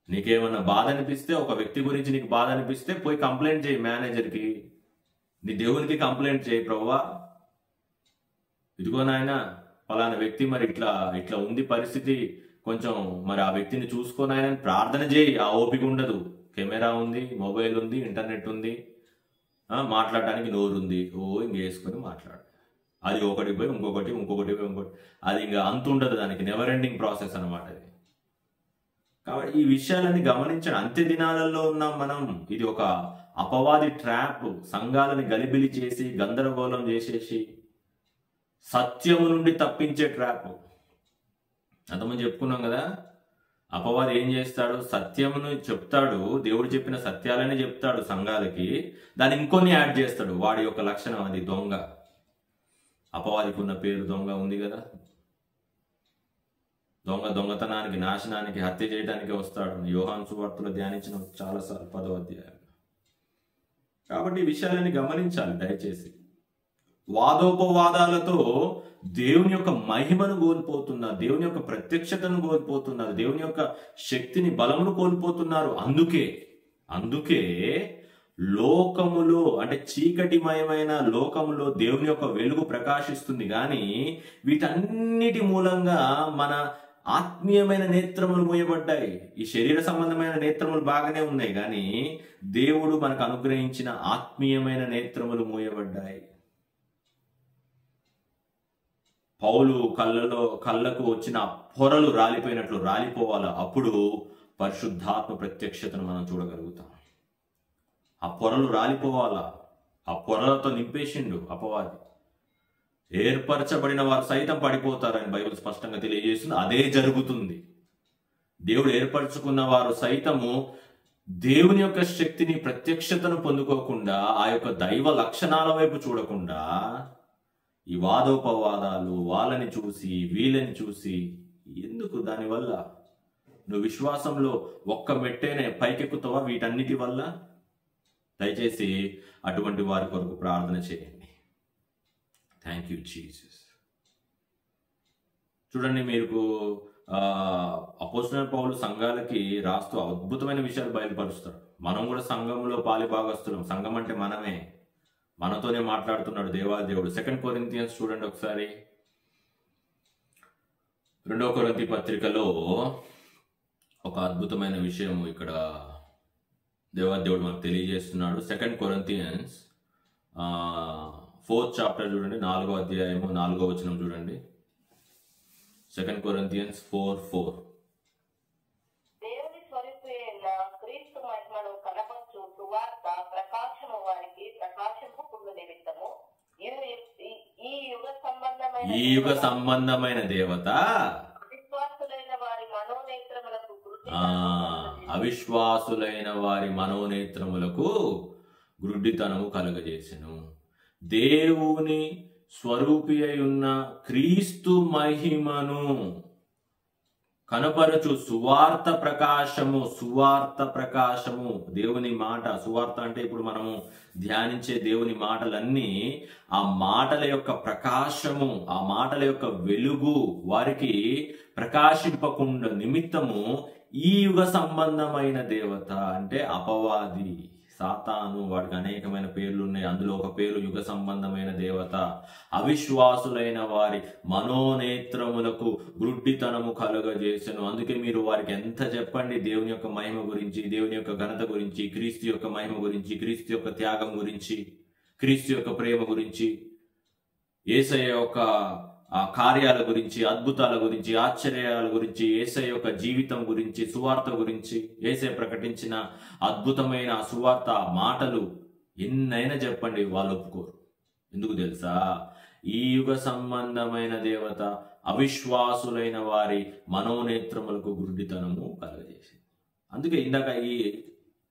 నీకేమన్నా బాధ అనిపిస్తే, ఒక వ్యక్తి గురించి నీకు బాధ అనిపిస్తే పోయి కంప్లైంట్ చేయి మేనేజర్కి. నీ దేవునికి కంప్లైంట్ చేయి, ప్రభువా ఇదిగో నాయన ఫలానా వ్యక్తి మరి ఇట్లా ఉంది పరిస్థితి, కొంచెం మరి ఆ వ్యక్తిని చూసుకోనాయని ప్రార్థన చేయి. ఆ ఓపిక ఉండదు. కెమెరా ఉంది, మొబైల్ ఉంది, ఇంటర్నెట్ ఉంది, మాట్లాడడానికి నోరు ఉంది. ఇంకేసుకొని మాట్లాడు. అది ఒకటి పోయి ఇంకొకటి, ఇంకొకటి పోయి ఇంకొకటి. అది ఇంకా అంత ఉండదు, దానికి నెవర్ ఎండింగ్ ప్రాసెస్ అనమాట అది. కాబట్టి ఈ విషయాలన్నీ గమనించండి. అంత్య దినాలలో ఉన్నాం మనం. ఇది ఒక అపవాది ట్రాప్. సంఘాలని గలిబిలి చేసి, గందరగోళం చేసేసి, సత్యము నుండి తప్పించే ట్రాప్. అంతమంది చెప్పుకున్నాం కదా, అపవాది ఏం చేస్తాడు? సత్యమును చెప్తాడు, దేవుడు చెప్పిన సత్యాలనే చెప్తాడు సంఘాలకి, దాన్ని ఇంకొన్ని యాడ్ చేస్తాడు. వాడి యొక్క లక్షణం అది దొంగ. అపవాదికి ఉన్న పేరు దొంగ ఉంది కదా. దొంగతనానికి, నాశనానికి, హత్య చేయడానికి వస్తాడు. యోహాను సువార్తలో ధ్యానించిన చాలాసార్లు 10వ అధ్యాయం. కాబట్టి ఈ విషయాలని గమనించాలి దయచేసి. వాదోపవాదాలతో దేవుని యొక్క మహిమను కోల్పోతున్నారు, దేవుని యొక్క ప్రత్యక్షతను కోల్పోతున్నారు, దేవుని యొక్క శక్తిని, బలమును కోల్పోతున్నారు. అందుకే లోకములో, అంటే చీకటిమయమైన లోకములో దేవుని యొక్క వెలుగు ప్రకాశిస్తుంది. కానీ వీటన్నిటి మూలంగా మన ఆత్మీయమైన నేత్రములు మూయబడ్డాయి. ఈ శరీర సంబంధమైన నేత్రములు బాగానే ఉన్నాయి, కానీ దేవుడు మనకు అనుగ్రహించిన ఆత్మీయమైన నేత్రములు మూయబడ్డాయి. పౌలు కళ్ళకు వచ్చిన పొరలు రాలిపోయినట్లు రాలిపోవాలా. అప్పుడు పరిశుద్ధాత్మ ప్రత్యక్షతను మనం చూడగలుగుతాం. ఆ పొరలు రాలిపోవాలా. ఆ పొరలతో నింపేసిండు అపవాది. ఏర్పరచబడిన వారు సైతం పడిపోతారని బైబిల్ స్పష్టంగా తెలియజేస్తుంది. అదే జరుగుతుంది. దేవుడు ఏర్పరచుకున్న వారు సైతము దేవుని యొక్క శక్తిని, ప్రత్యక్షతను పొందుకోకుండా, ఆ యొక్క దైవ లక్షణాల వైపు చూడకుండా, ఈ వాదోపవాదాలు, వాళ్ళని చూసి వీళ్ళని చూసి ఎందుకు? దానివల్ల నువ్వు విశ్వాసంలో ఒక్క మెట్టేనే పైకెక్కుతావా వీటన్నిటి వల్ల? దయచేసి అటువంటి వారి కొరకు ప్రార్థన చేయండి. Thank you Jesus. చూడండి, మీకు అపోస్తలుడైన పౌలు సంఘాలకి రాస్తూ అద్భుతమైన విషయాలు బయలుపరుస్తాడు. మనం కూడా సంఘంలో పాలిభాగస్తులం. సంఘం అంటే మనమే. మనతోనే మాట్లాడుతున్నాడు దేవాదేవుడు. 2 కొరింథియన్స్ చూడండి ఒకసారి. 2వ కొరింథీ పత్రికలో ఒక అద్భుతమైన విషయం ఇక్కడ దేవాదేవుడు మనకు తెలియజేస్తున్నాడు. 2 కొరింథియన్స్ 4th చాప్టర్ చూడండి, 4వ అధ్యాయము 4వ వచనం చూడండి. 2 కొరింథియన్స్ 4:4. దేవుని స్వరూపైన క్రీస్తు మహిమను కనపరచు సువార్త ప్రకాశము వారికి ప్రకాశము పురుగు నిమిత్తము ఈ యుగ సంబంధమైన దేవత అవిశ్వాసులైన వారి మనోనేత్రములకు అవిశ్వాసులైన వారి మనోనేత్రములకు గ్రుడ్డితనము కలుగజేసెను. దేవుని స్వరూపి అయి ఉన్న క్రీస్తు మహిమను కనపరచు సువార్త ప్రకాశము దేవుని మాట. సువార్త అంటే ఇప్పుడు మనము ధ్యానించే దేవుని మాటలన్నీ ఆ మాటల యొక్క ప్రకాశము, ఆ మాటల యొక్క వెలుగు వారికి ప్రకాశింపకుండా నిమిత్తము ఈ యుగ సంబంధమైన దేవత అంటే అపవాది సాతాను, వాడికి అనేకమైన పేర్లు ఉన్నాయి. అందులో ఒక పేరు యుగ సంబంధమైన దేవత. అవిశ్వాసులైన వారి మనోనేత్రములకు గుడ్డితనము కలుగజేసెను. అందుకే మీరు వారికి ఎంత చెప్పండి దేవుని యొక్క మహిమ గురించి, దేవుని యొక్క ఘనత గురించి, క్రీస్తు యొక్క మహిమ గురించి, క్రీస్తు యొక్క త్యాగం గురించి, క్రీస్తు యొక్క ప్రేమ గురించి, యేసయ్య యొక్క కార్యాల గురించి, అద్భుతాల గురించి, ఆశ్చర్యాల గురించి, యేసయ్య యొక్క జీవితం గురించి, సువార్త గురించి, యేసయ్య ప్రకటించిన అద్భుతమైన సువార్త మాటలు ఎన్నైనా చెప్పండి, వాళ్ళు ఒప్పుకోరు. ఎందుకు తెలుసా? ఈ యుగ సంబంధమైన దేవత అవిశ్వాసులైన వారి మనోనేత్రములకు గుడ్డితనము కలగజేసింది. అందుకే ఇందాక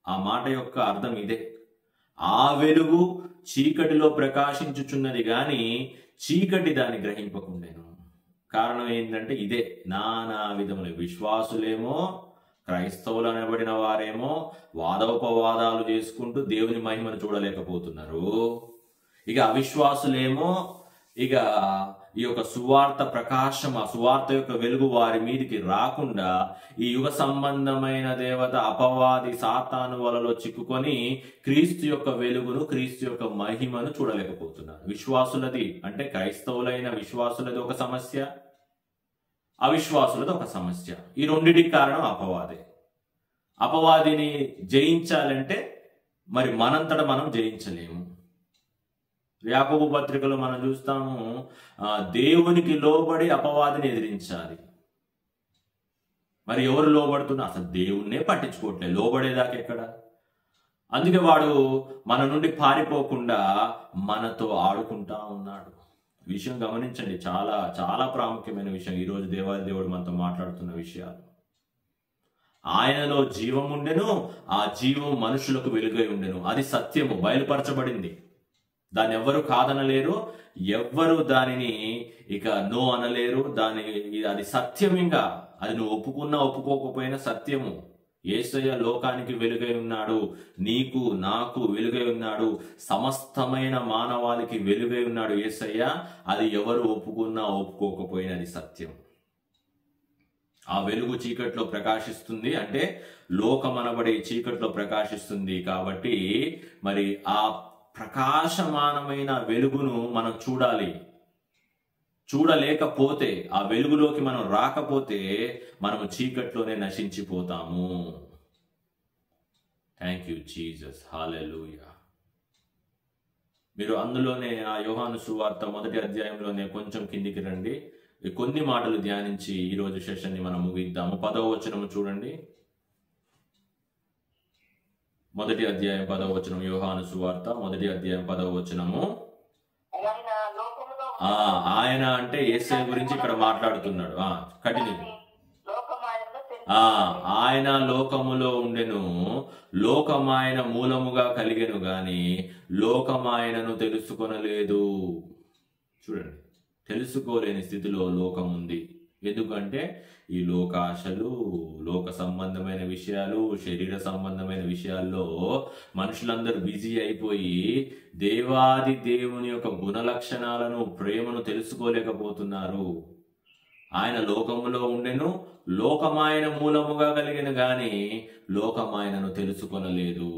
ఆ మాట యొక్క అర్థం ఇదే. ఆ వెలుగు చీకటిలో ప్రకాశించుచున్నది గాని చీకటి దాన్ని గ్రహింపకుండేను. కారణం ఏంటంటే ఇదే. నానా విధముల విశ్వాసులేమో, క్రైస్తవులు అనబడిన వారేమో వాదోపవాదాలు చేసుకుంటూ దేవుని మహిమను చూడలేకపోతున్నారు. ఇక అవిశ్వాసులేమో ఇక ఈ యొక్క సువార్త ప్రకాశం, ఆ సువార్త యొక్క వెలుగు వారి మీదికి రాకుండా ఈ యుగ సంబంధమైన దేవత అపవాది సాతాను వలలో చిక్కుకొని క్రీస్తు యొక్క వెలుగును, క్రీస్తు యొక్క మహిమను చూడలేకపోతున్నారు. విశ్వాసులది అంటే క్రైస్తవులైన విశ్వాసులది ఒక సమస్య, అవిశ్వాసులది ఒక సమస్య. ఈ రెండింటికి కారణం అపవాదే. అపవాదిని జయించాలంటే మరి మనంతట మనం జయించలేము. యాకోబు పత్రికలో మనం చూస్తాము, దేవునికి లోబడి అపవాదిని ఎదిరించాలి. మరి ఎవరు లోబడుతున్నా? అసలు దేవుణ్ణే పట్టించుకోవట్లేదు, లోబడేదాకా ఎక్కడ? అందుకే వాడు మన నుండి పారిపోకుండా మనతో ఆడుకుంటా ఉన్నాడు. విషయం గమనించండి, చాలా చాలా ప్రాముఖ్యమైన విషయం. ఈరోజు దేవాది దేవుడు మనతో మాట్లాడుతున్న విషయాలు. ఆయనలో జీవం ఉండెను, ఆ జీవం మనుషులకు వెలుగై ఉండెను. అది సత్యము, బయలుపరచబడింది. దాన్ని ఎవ్వరు కాదనలేరు, ఎవ్వరు దానిని ఇక నో అనలేరు. అది సత్యం. ఇంకా అది నువ్వు ఒప్పుకున్నా ఒప్పుకోకపోయినా సత్యము. యేసయ్య లోకానికి వెలుగై ఉన్నాడు, నీకు నాకు వెలుగై ఉన్నాడు, సమస్తమైన మానవాళికి వెలుగై ఉన్నాడు యేసయ్య. అది ఎవరు ఒప్పుకున్నా ఒప్పుకోకపోయినా అది సత్యం. ఆ వెలుగు చీకట్లో ప్రకాశిస్తుంది అంటే లోకమనబడే చీకట్లో ప్రకాశిస్తుంది. కాబట్టి మరి ఆ ప్రకాశమానమైన వెలుగును మనం చూడాలి. చూడలేకపోతే, ఆ వెలుగులోకి మనం రాకపోతే మనము చీకట్లోనే నశించిపోతాము. థ్యాంక్ యూ జీసస్, హల్లెలూయా. మీరు అందులోనే ఆ యోహాను సువార్త 1వ అధ్యాయంలోనే కొంచెం కిందికి రండి. కొన్ని మాటలు ధ్యానించి ఈరోజు సెషన్ని మనం ముగిద్దాము. 10వ వచనము చూడండి. 1వ అధ్యాయం 10వ వచనం, యోహాను సువార్త 1వ అధ్యాయం 10వ వచనము. ఆయన అంటే యేసయ్య గురించి ఇక్కడ మాట్లాడుతున్నాడు. కంటిన్యూ. ఆయన లోకములో ఉండెను, లోకమాయన మూలముగా కలిగెను గాని లోకమాయనను తెలుసుకొనలేదు. చూడండి, తెలుసుకోలేని స్థితిలో లోకం ఉంది. ఎందుకంటే ఈ లోకాశలు, లోక సంబంధమైన విషయాలు, శరీర సంబంధమైన విషయాల్లో మనుషులందరూ బిజీ అయిపోయి దేవాది దేవుని యొక్క గుణ లక్షణాలను, ప్రేమను తెలుసుకోలేకపోతున్నారు. ఆయన లోకములో ఉండెను, లోకమాయన మూలముగా కలిగిన గాని లోకమాయనను తెలుసుకొనలేదు.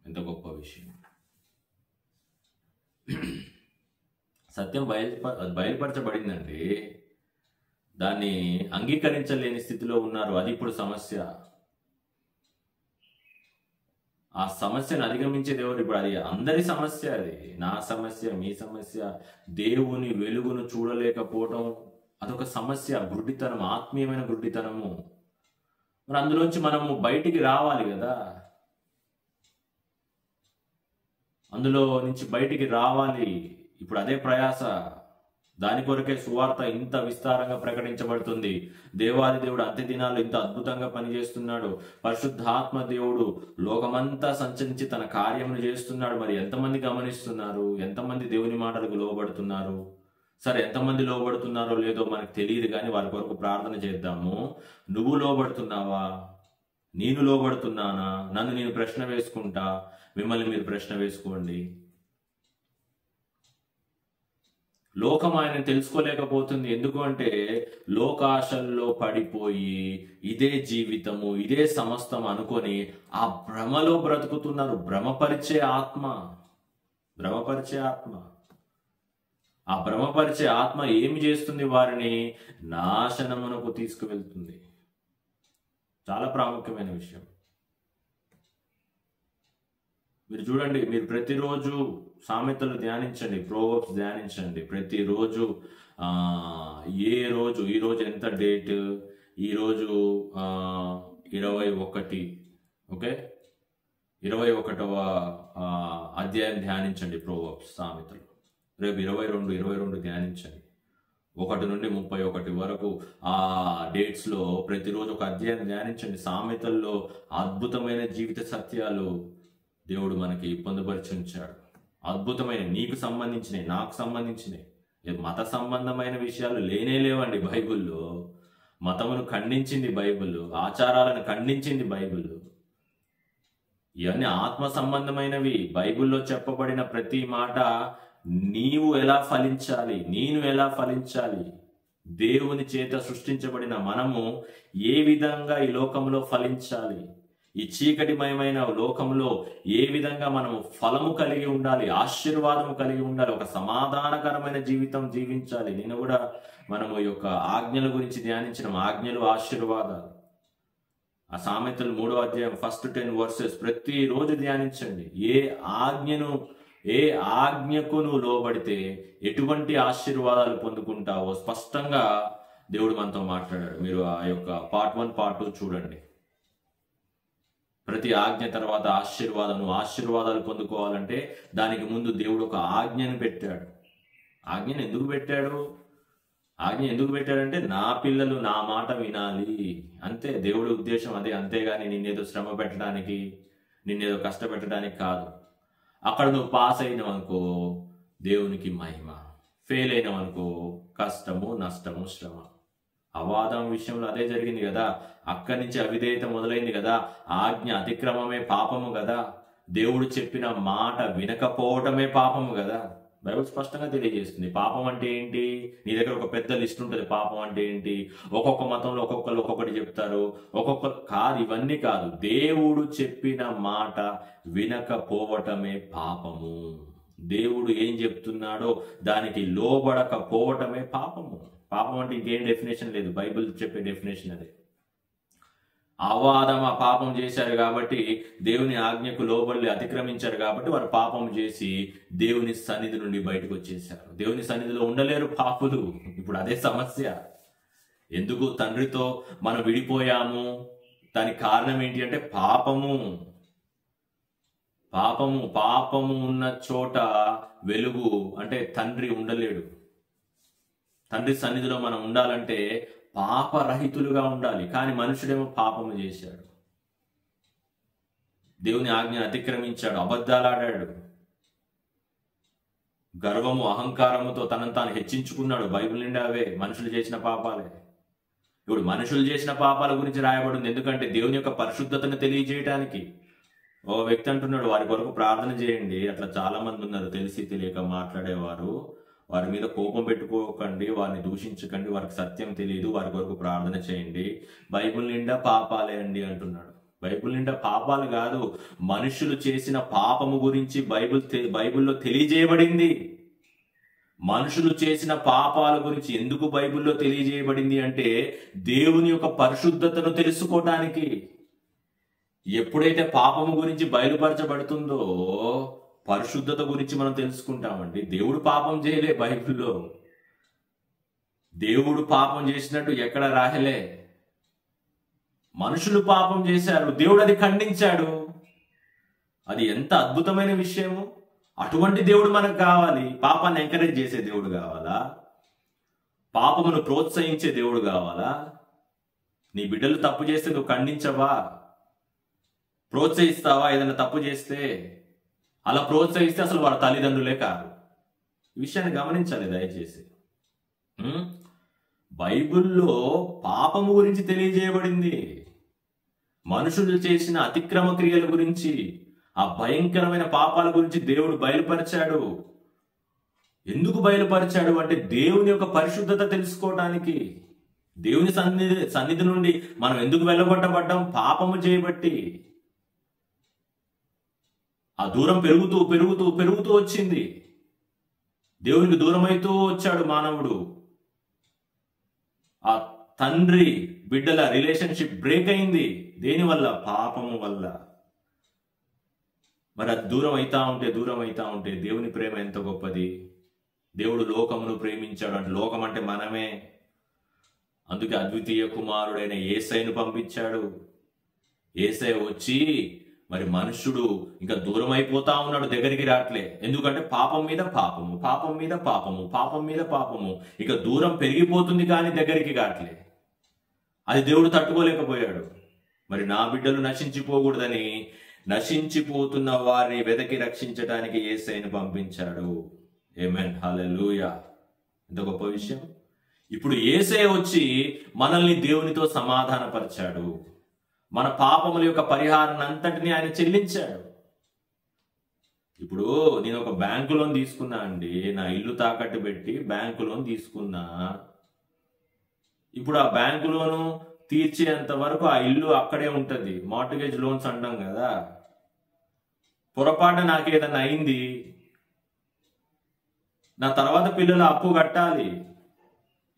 ఎంత గొప్ప విషయం! సత్యం బయలుపరచబడిందండి, దాన్ని అంగీకరించలేని స్థితిలో ఉన్నారు. అది ఇప్పుడు సమస్య. ఆ సమస్యను అధిగమించేది ఎవరు? ఇప్పుడు అది అందరి సమస్య, అది నా సమస్య, మీ సమస్య. దేవుని వెలుగును చూడలేకపోవడం అదొక సమస్య, గుడ్డితనం, ఆత్మీయమైన గుడ్డితనము. మరి అందులోంచి మనము బయటికి రావాలి కదా, అందులో నుంచి బయటికి రావాలి. ఇప్పుడు అదే ప్రయాస. దాని కొరకే సువార్త ఇంత విస్తారంగా ప్రకటించబడుతుంది. దేవాది దేవుడు అంత్య దినాల్లో ఇంత అద్భుతంగా పనిచేస్తున్నాడు. పరిశుద్ధాత్మ దేవుడు లోకమంతా సంచరించి తన కార్యమును చేస్తున్నాడు. మరి ఎంతమంది గమనిస్తున్నారు? ఎంతమంది దేవుని మాటలకు లోబడుతున్నారు? సరే, ఎంతమంది లోబడుతున్నారో లేదో మనకు తెలియదు, కానీ వారి కొరకు ప్రార్థన చేద్దాము. నువ్వు లోబడుతున్నావా? నేను లోబడుతున్నానా? నన్ను నేను ప్రశ్న వేసుకుంటా, మిమ్మల్ని మీరు ప్రశ్న వేసుకోండి. లోకం ఆయన తెలుసుకోలేకపోతుంది. ఎందుకు అంటే లోకాశల్లో పడిపోయి ఇదే జీవితము, ఇదే సమస్తం అనుకొని ఆ భ్రమలో బ్రతుకుతున్నారు. భ్రమపరిచే ఆత్మ. ఆ భ్రమపరిచే ఆత్మ ఏమి చేస్తుంది? వారిని నాశనమునకు తీసుకువెళ్తుంది. చాలా ప్రాముఖ్యమైన విషయం. మీరు చూడండి, మీరు ప్రతిరోజు సామెతలు ధ్యానించండి, ప్రోవర్బ్స్ ధ్యానించండి. ప్రతిరోజు ఈరోజు ఎంత డేట్? ఈరోజు 21, ఓకే, 21వ అధ్యాయం ధ్యానించండి ప్రోవర్బ్స్, సామెతలు. రేపు 22 ధ్యానించండి. 1 నుండి 31 వరకు ఆ డేట్స్లో ప్రతిరోజు ఒక అధ్యాయం ధ్యానించండి. సామెతల్లో అద్భుతమైన జీవిత సత్యాలు దేవుడు మనకి పొందుపరిచి ఉంచాడు. అద్భుతమైన, నీకు సంబంధించినవి, నాకు సంబంధించినవి. మత సంబంధమైన విషయాలు లేనే లేవండి బైబిల్లో. మతమును ఖండించింది బైబిల్, ఆచారాలను ఖండించింది బైబిల్. ఇవన్నీ ఆత్మ సంబంధమైనవి. బైబిల్లో చెప్పబడిన ప్రతి మాట నీవు ఎలా ఫలించాలి, నేను ఎలా ఫలించాలి, దేవుని చేత సృష్టించబడిన మనము ఏ విధంగా ఈ లోకంలో ఫలించాలి, ఈ చీకటిమయమైన లోకంలో ఏ విధంగా మనము ఫలము కలిగి ఉండాలి, ఆశీర్వాదము కలిగి ఉండాలి, ఒక సమాధానకరమైన జీవితం జీవించాలి. నేను కూడా మనము ఈ యొక్క ఆజ్ఞల గురించి ధ్యానించిన ఆజ్ఞలు, ఆశీర్వాదాలు. ఆ సామెతలు 3వ అధ్యాయం ఫస్ట్ 10 వర్సెస్ ప్రతిరోజు ధ్యానించండి. ఏ ఆజ్ఞకు నువ్వు లోబడితే ఎటువంటి ఆశీర్వాదాలు పొందుకుంటావో స్పష్టంగా దేవుడు మనతో మాట్లాడాడు. మీరు ఆ యొక్క పార్ట్ 1, పార్ట్ 2 చూడండి. ప్రతి ఆజ్ఞ తర్వాత ఆశీర్వాదాలు పొందుకోవాలంటే దానికి ముందు దేవుడు ఒక ఆజ్ఞను పెట్టాడు. ఆజ్ఞ ఎందుకు పెట్టాడంటే నా పిల్లలు నా మాట వినాలి, అంతే. దేవుడి ఉద్దేశం అదే. అంతేగాని నిన్నేదో శ్రమ పెట్టడానికి, నిన్నేదో కష్టపెట్టడానికి కాదు. అక్కడ నువ్వు పాస్ అయినవనుకో దేవునికి మహిమ, ఫెయిల్ అయినవనుకో కష్టము, నష్టము, శ్రమ. అవాదం విషయంలో అదే జరిగింది కదా. అక్కడి నుంచి అవిధేయత మొదలైంది కదా. ఆజ్ఞ అతిక్రమమే పాపము కదా. దేవుడు చెప్పిన మాట వినకపోవటమే పాపము కదా. బైబిల్ స్పష్టంగా తెలియజేస్తుంది. పాపం అంటే ఏంటి? నీ దగ్గర ఒక పెద్ద లిస్ట్ ఉంటుంది. పాపం అంటే ఏంటి? ఒక్కొక్క మతంలో ఒక్కొక్కరు ఒక్కొక్కటి చెప్తారు. కాదు, ఇవన్నీ కాదు. దేవుడు చెప్పిన మాట వినకపోవటమే పాపము. దేవుడు ఏం చెప్తున్నాడో దానికి లోబడకపోవటమే పాపము. పాపం అంటే ఇంకేం డెఫినేషన్ లేదు. బైబిల్ చెప్పే డెఫినేషన్ అదే. అవాదమ పాపం చేశారు కాబట్టి, దేవుని ఆజ్ఞకు లోబడి అతిక్రమించారు కాబట్టి వారు పాపం చేసి దేవుని సన్నిధి నుండి బయటకు వచ్చేసారు. దేవుని సన్నిధిలో ఉండలేరు పాపులు. ఇప్పుడు అదే సమస్య. ఎందుకు తండ్రితో మనం విడిపోయాము? దానికి కారణం ఏంటి అంటే పాపము. ఉన్న చోట వెలుగు అంటే తండ్రి ఉండలేడు. తండ్రి సన్నిధిలో మనం ఉండాలంటే పాపరహితులుగా ఉండాలి. కానీ మనుషుడేమో పాపము చేశాడు, దేవుని ఆజ్ఞను అతిక్రమించాడు, అబద్ధాలాడాడు, గర్వము అహంకారముతో తనను తాను హెచ్చించుకున్నాడు. బైబిల్ నిండా అవే మనుషులు చేసిన పాపాలే. ఇప్పుడు మనుషులు చేసిన పాపాల గురించి రాయబడింది ఎందుకంటే దేవుని యొక్క పరిశుద్ధతను తెలియజేయడానికి. ఓ వ్యక్తి అంటున్నాడు, వారి కొరకు ప్రార్థన చేయండి. అట్లా చాలా మంది ఉన్నారు తెలిసి తెలియక మాట్లాడేవారు. వారి మీద కోపం పెట్టుకోకండి, వారిని దూషించకండి, వారికి సత్యం తెలియదు, వారి కొరకు ప్రార్థన చేయండి. బైబిల్ నిండా పాపాలే అండి అంటున్నాడు. బైబిల్ నిండా పాపాలు కాదు, మనుషులు చేసిన పాపము గురించి బైబిల్లో తెలియజేయబడింది. మనుషులు చేసిన పాపాల గురించి ఎందుకు బైబిల్లో తెలియజేయబడింది అంటే దేవుని యొక్క పరిశుద్ధతను తెలుసుకోవటానికి. ఎప్పుడైతే పాపము గురించి బయలుపరచబడుతుందో పరిశుద్ధత గురించి మనం తెలుసుకుంటామండి. దేవుడు పాపం చేయలే బైబిల్లో. దేవుడు పాపం చేసినట్టు ఎక్కడ రాయలే. మనుషులు పాపం చేశారు, దేవుడు అది ఖండించాడు. అది ఎంత అద్భుతమైన విషయము. అటువంటి దేవుడు మనకు కావాలి. పాపాన్ని ఎంకరేజ్ చేసే దేవుడు కావాలా? పాపమును ప్రోత్సహించే దేవుడు కావాలా? నీ బిడ్డలు తప్పు చేస్తే నువ్వు ఖండించవా? ప్రోత్సహిస్తావా? ఏదైనా తప్పు చేస్తే అలా ప్రోత్సహిస్తే అసలు వాళ్ళ తల్లిదండ్రులే కాదు. ఈ విషయాన్ని గమనించాలి దయచేసి. ఉం? బైబిల్లో పాపము గురించి తెలియజేయబడింది. మనుషులు చేసిన అతిక్రమ క్రియల గురించి, ఆ భయంకరమైన పాపాల గురించి దేవుడు బయలుపరిచాడు. ఎందుకు బయలుపరిచాడు అంటే దేవుని యొక్క పరిశుద్ధత తెలుసుకోవడానికి. దేవుని సన్నిధి నుండి మనం ఎందుకు వెళ్ళగొట్టబడ్డాం? పాపము చేయబట్టి. ఆ దూరం పెరుగుతూ పెరుగుతూ పెరుగుతూ వచ్చింది. దేవునికి దూరమైతూ వచ్చాడు మానవుడు. ఆ తండ్రి బిడ్డల రిలేషన్షిప్ బ్రేక్ అయింది. దేనివల్ల? పాపము వల్ల. మరి అది దూరం అవుతా ఉంటే దేవుని ప్రేమ ఎంత గొప్పది. దేవుడు లోకమును ప్రేమించాడు అంటే, లోకం అంటే మనమే. అందుకే అద్వితీయ కుమారుడైన యేసయ్యను పంపించాడు. యేసయ్య వచ్చి మరి మనుష్యుడు ఇంకా దూరం అయిపోతా ఉన్నాడు, దగ్గరికి రావట్లే. ఎందుకంటే పాపం మీద పాపము, పాపం మీద పాపము, పాపం మీద పాపము. ఇక దూరం పెరిగిపోతుంది కానీ దగ్గరికి కావట్లే. అది దేవుడు తట్టుకోలేకపోయాడు. మరి నా బిడ్డలు నశించిపోకూడదని నశించిపోతున్న వారిని వెదకి రక్షించడానికి యేసయ్యను పంపించాడు. ఆమేన్, హల్లెలూయా. ఎంత గొప్ప విషయం. ఇప్పుడు యేసయ్య వచ్చి మనల్ని దేవునితో సమాధానపరిచాడు. మన పాపముల యొక్క పరిహారాన్ని అంతటిని ఆయన చెల్లించాడు. ఇప్పుడు నేను ఒక బ్యాంకు లోన్ తీసుకున్నా అండి, నా ఇల్లు తాకట్టు పెట్టి బ్యాంకు లోన్ తీసుకున్నా. ఇప్పుడు ఆ బ్యాంకు లోను తీర్చేంత వరకు ఆ ఇల్లు అక్కడే ఉంటది. మార్టగేజ్ లోన్స్ అంటాం కదా. పొరపాటు నాకేదన్నా అయింది, నా తర్వాత పిల్లలు అప్పు కట్టాలి,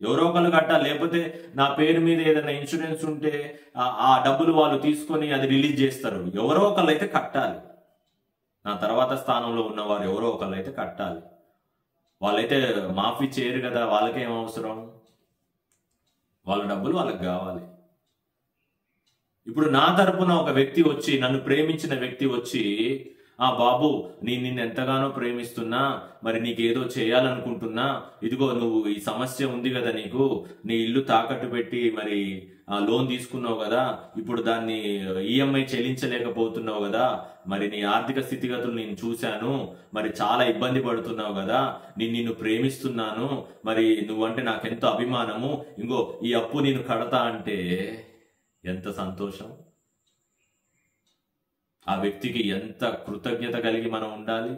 ఎవరో ఒకళ్ళు కట్టాలి. లేకపోతే నా పేరు మీద ఏదైనా ఇన్సూరెన్స్ ఉంటే ఆ డబ్బులు వాళ్ళు తీసుకొని అది రిలీజ్ చేస్తారు. ఎవరో ఒకళ్ళు అయితే కట్టాలి. నా తర్వాత స్థానంలో ఉన్నవారు ఎవరో ఒకళ్ళు అయితే కట్టాలి. వాళ్ళైతే మాఫీ చేయరు కదా, వాళ్ళకేం అవసరం? వాళ్ళ డబ్బులు వాళ్ళకి కావాలి. ఇప్పుడు నా తరపున ఒక వ్యక్తి వచ్చి, నన్ను ప్రేమించిన వ్యక్తి వచ్చి, బాబు నిన్ను ఎంతగానో ప్రేమిస్తున్నా, మరి నీకేదో చేయాలనుకుంటున్నా, ఇదిగో నువ్వు ఈ సమస్య ఉంది కదా, నీకు నీ ఇల్లు తాకట్టు పెట్టి మరి లోన్ తీసుకున్నావు కదా, ఇప్పుడు దాన్ని ఈఎంఐ చెల్లించలేకపోతున్నావు కదా, మరి నీ ఆర్థిక స్థితిగతులు నేను చూశాను, మరి చాలా ఇబ్బంది పడుతున్నావు కదా, నిన్ను ప్రేమిస్తున్నాను, మరి నువ్వంటే నాకెంతో అభిమానము, ఇంకో ఈ అప్పు నేను కడతా అంటే ఎంత సంతోషం. ఆ వ్యక్తికి ఎంత కృతజ్ఞత కలిగి మనం ఉండాలి.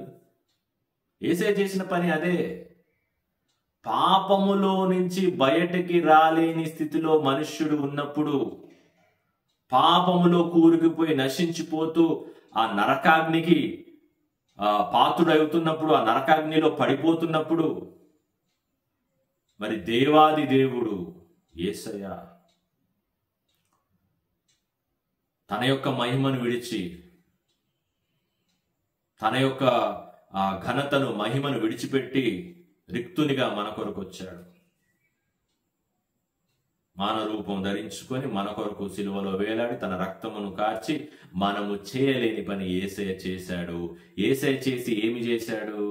యేసయ్య చేసిన పని అదే. పాపములో నుంచి బయటికి రాలేని స్థితిలో మనుష్యుడు ఉన్నప్పుడు, పాపములో కూరుకుపోయి నశించిపోతూ ఆ నరకాగ్నికి పాత్రుడవుతున్నప్పుడు, ఆ నరకాగ్నిలో పడిపోతున్నప్పుడు, మరి దేవాది దేవుడు యేసయ్య తన యొక్క మహిమను విడిచి, తన యొక్క ఘనతను మహిమను విడిచిపెట్టి రిక్తునిగా మన కొరకు వచ్చాడు. మానవ రూపం ధరించుకొని మన కొరకు సిలువలో వేలాడి తన రక్తమును కార్చి మనము చేయలేని పని యేసయ్య చేశాడు. యేసయ్య చేసి ఏమి చేశాడు?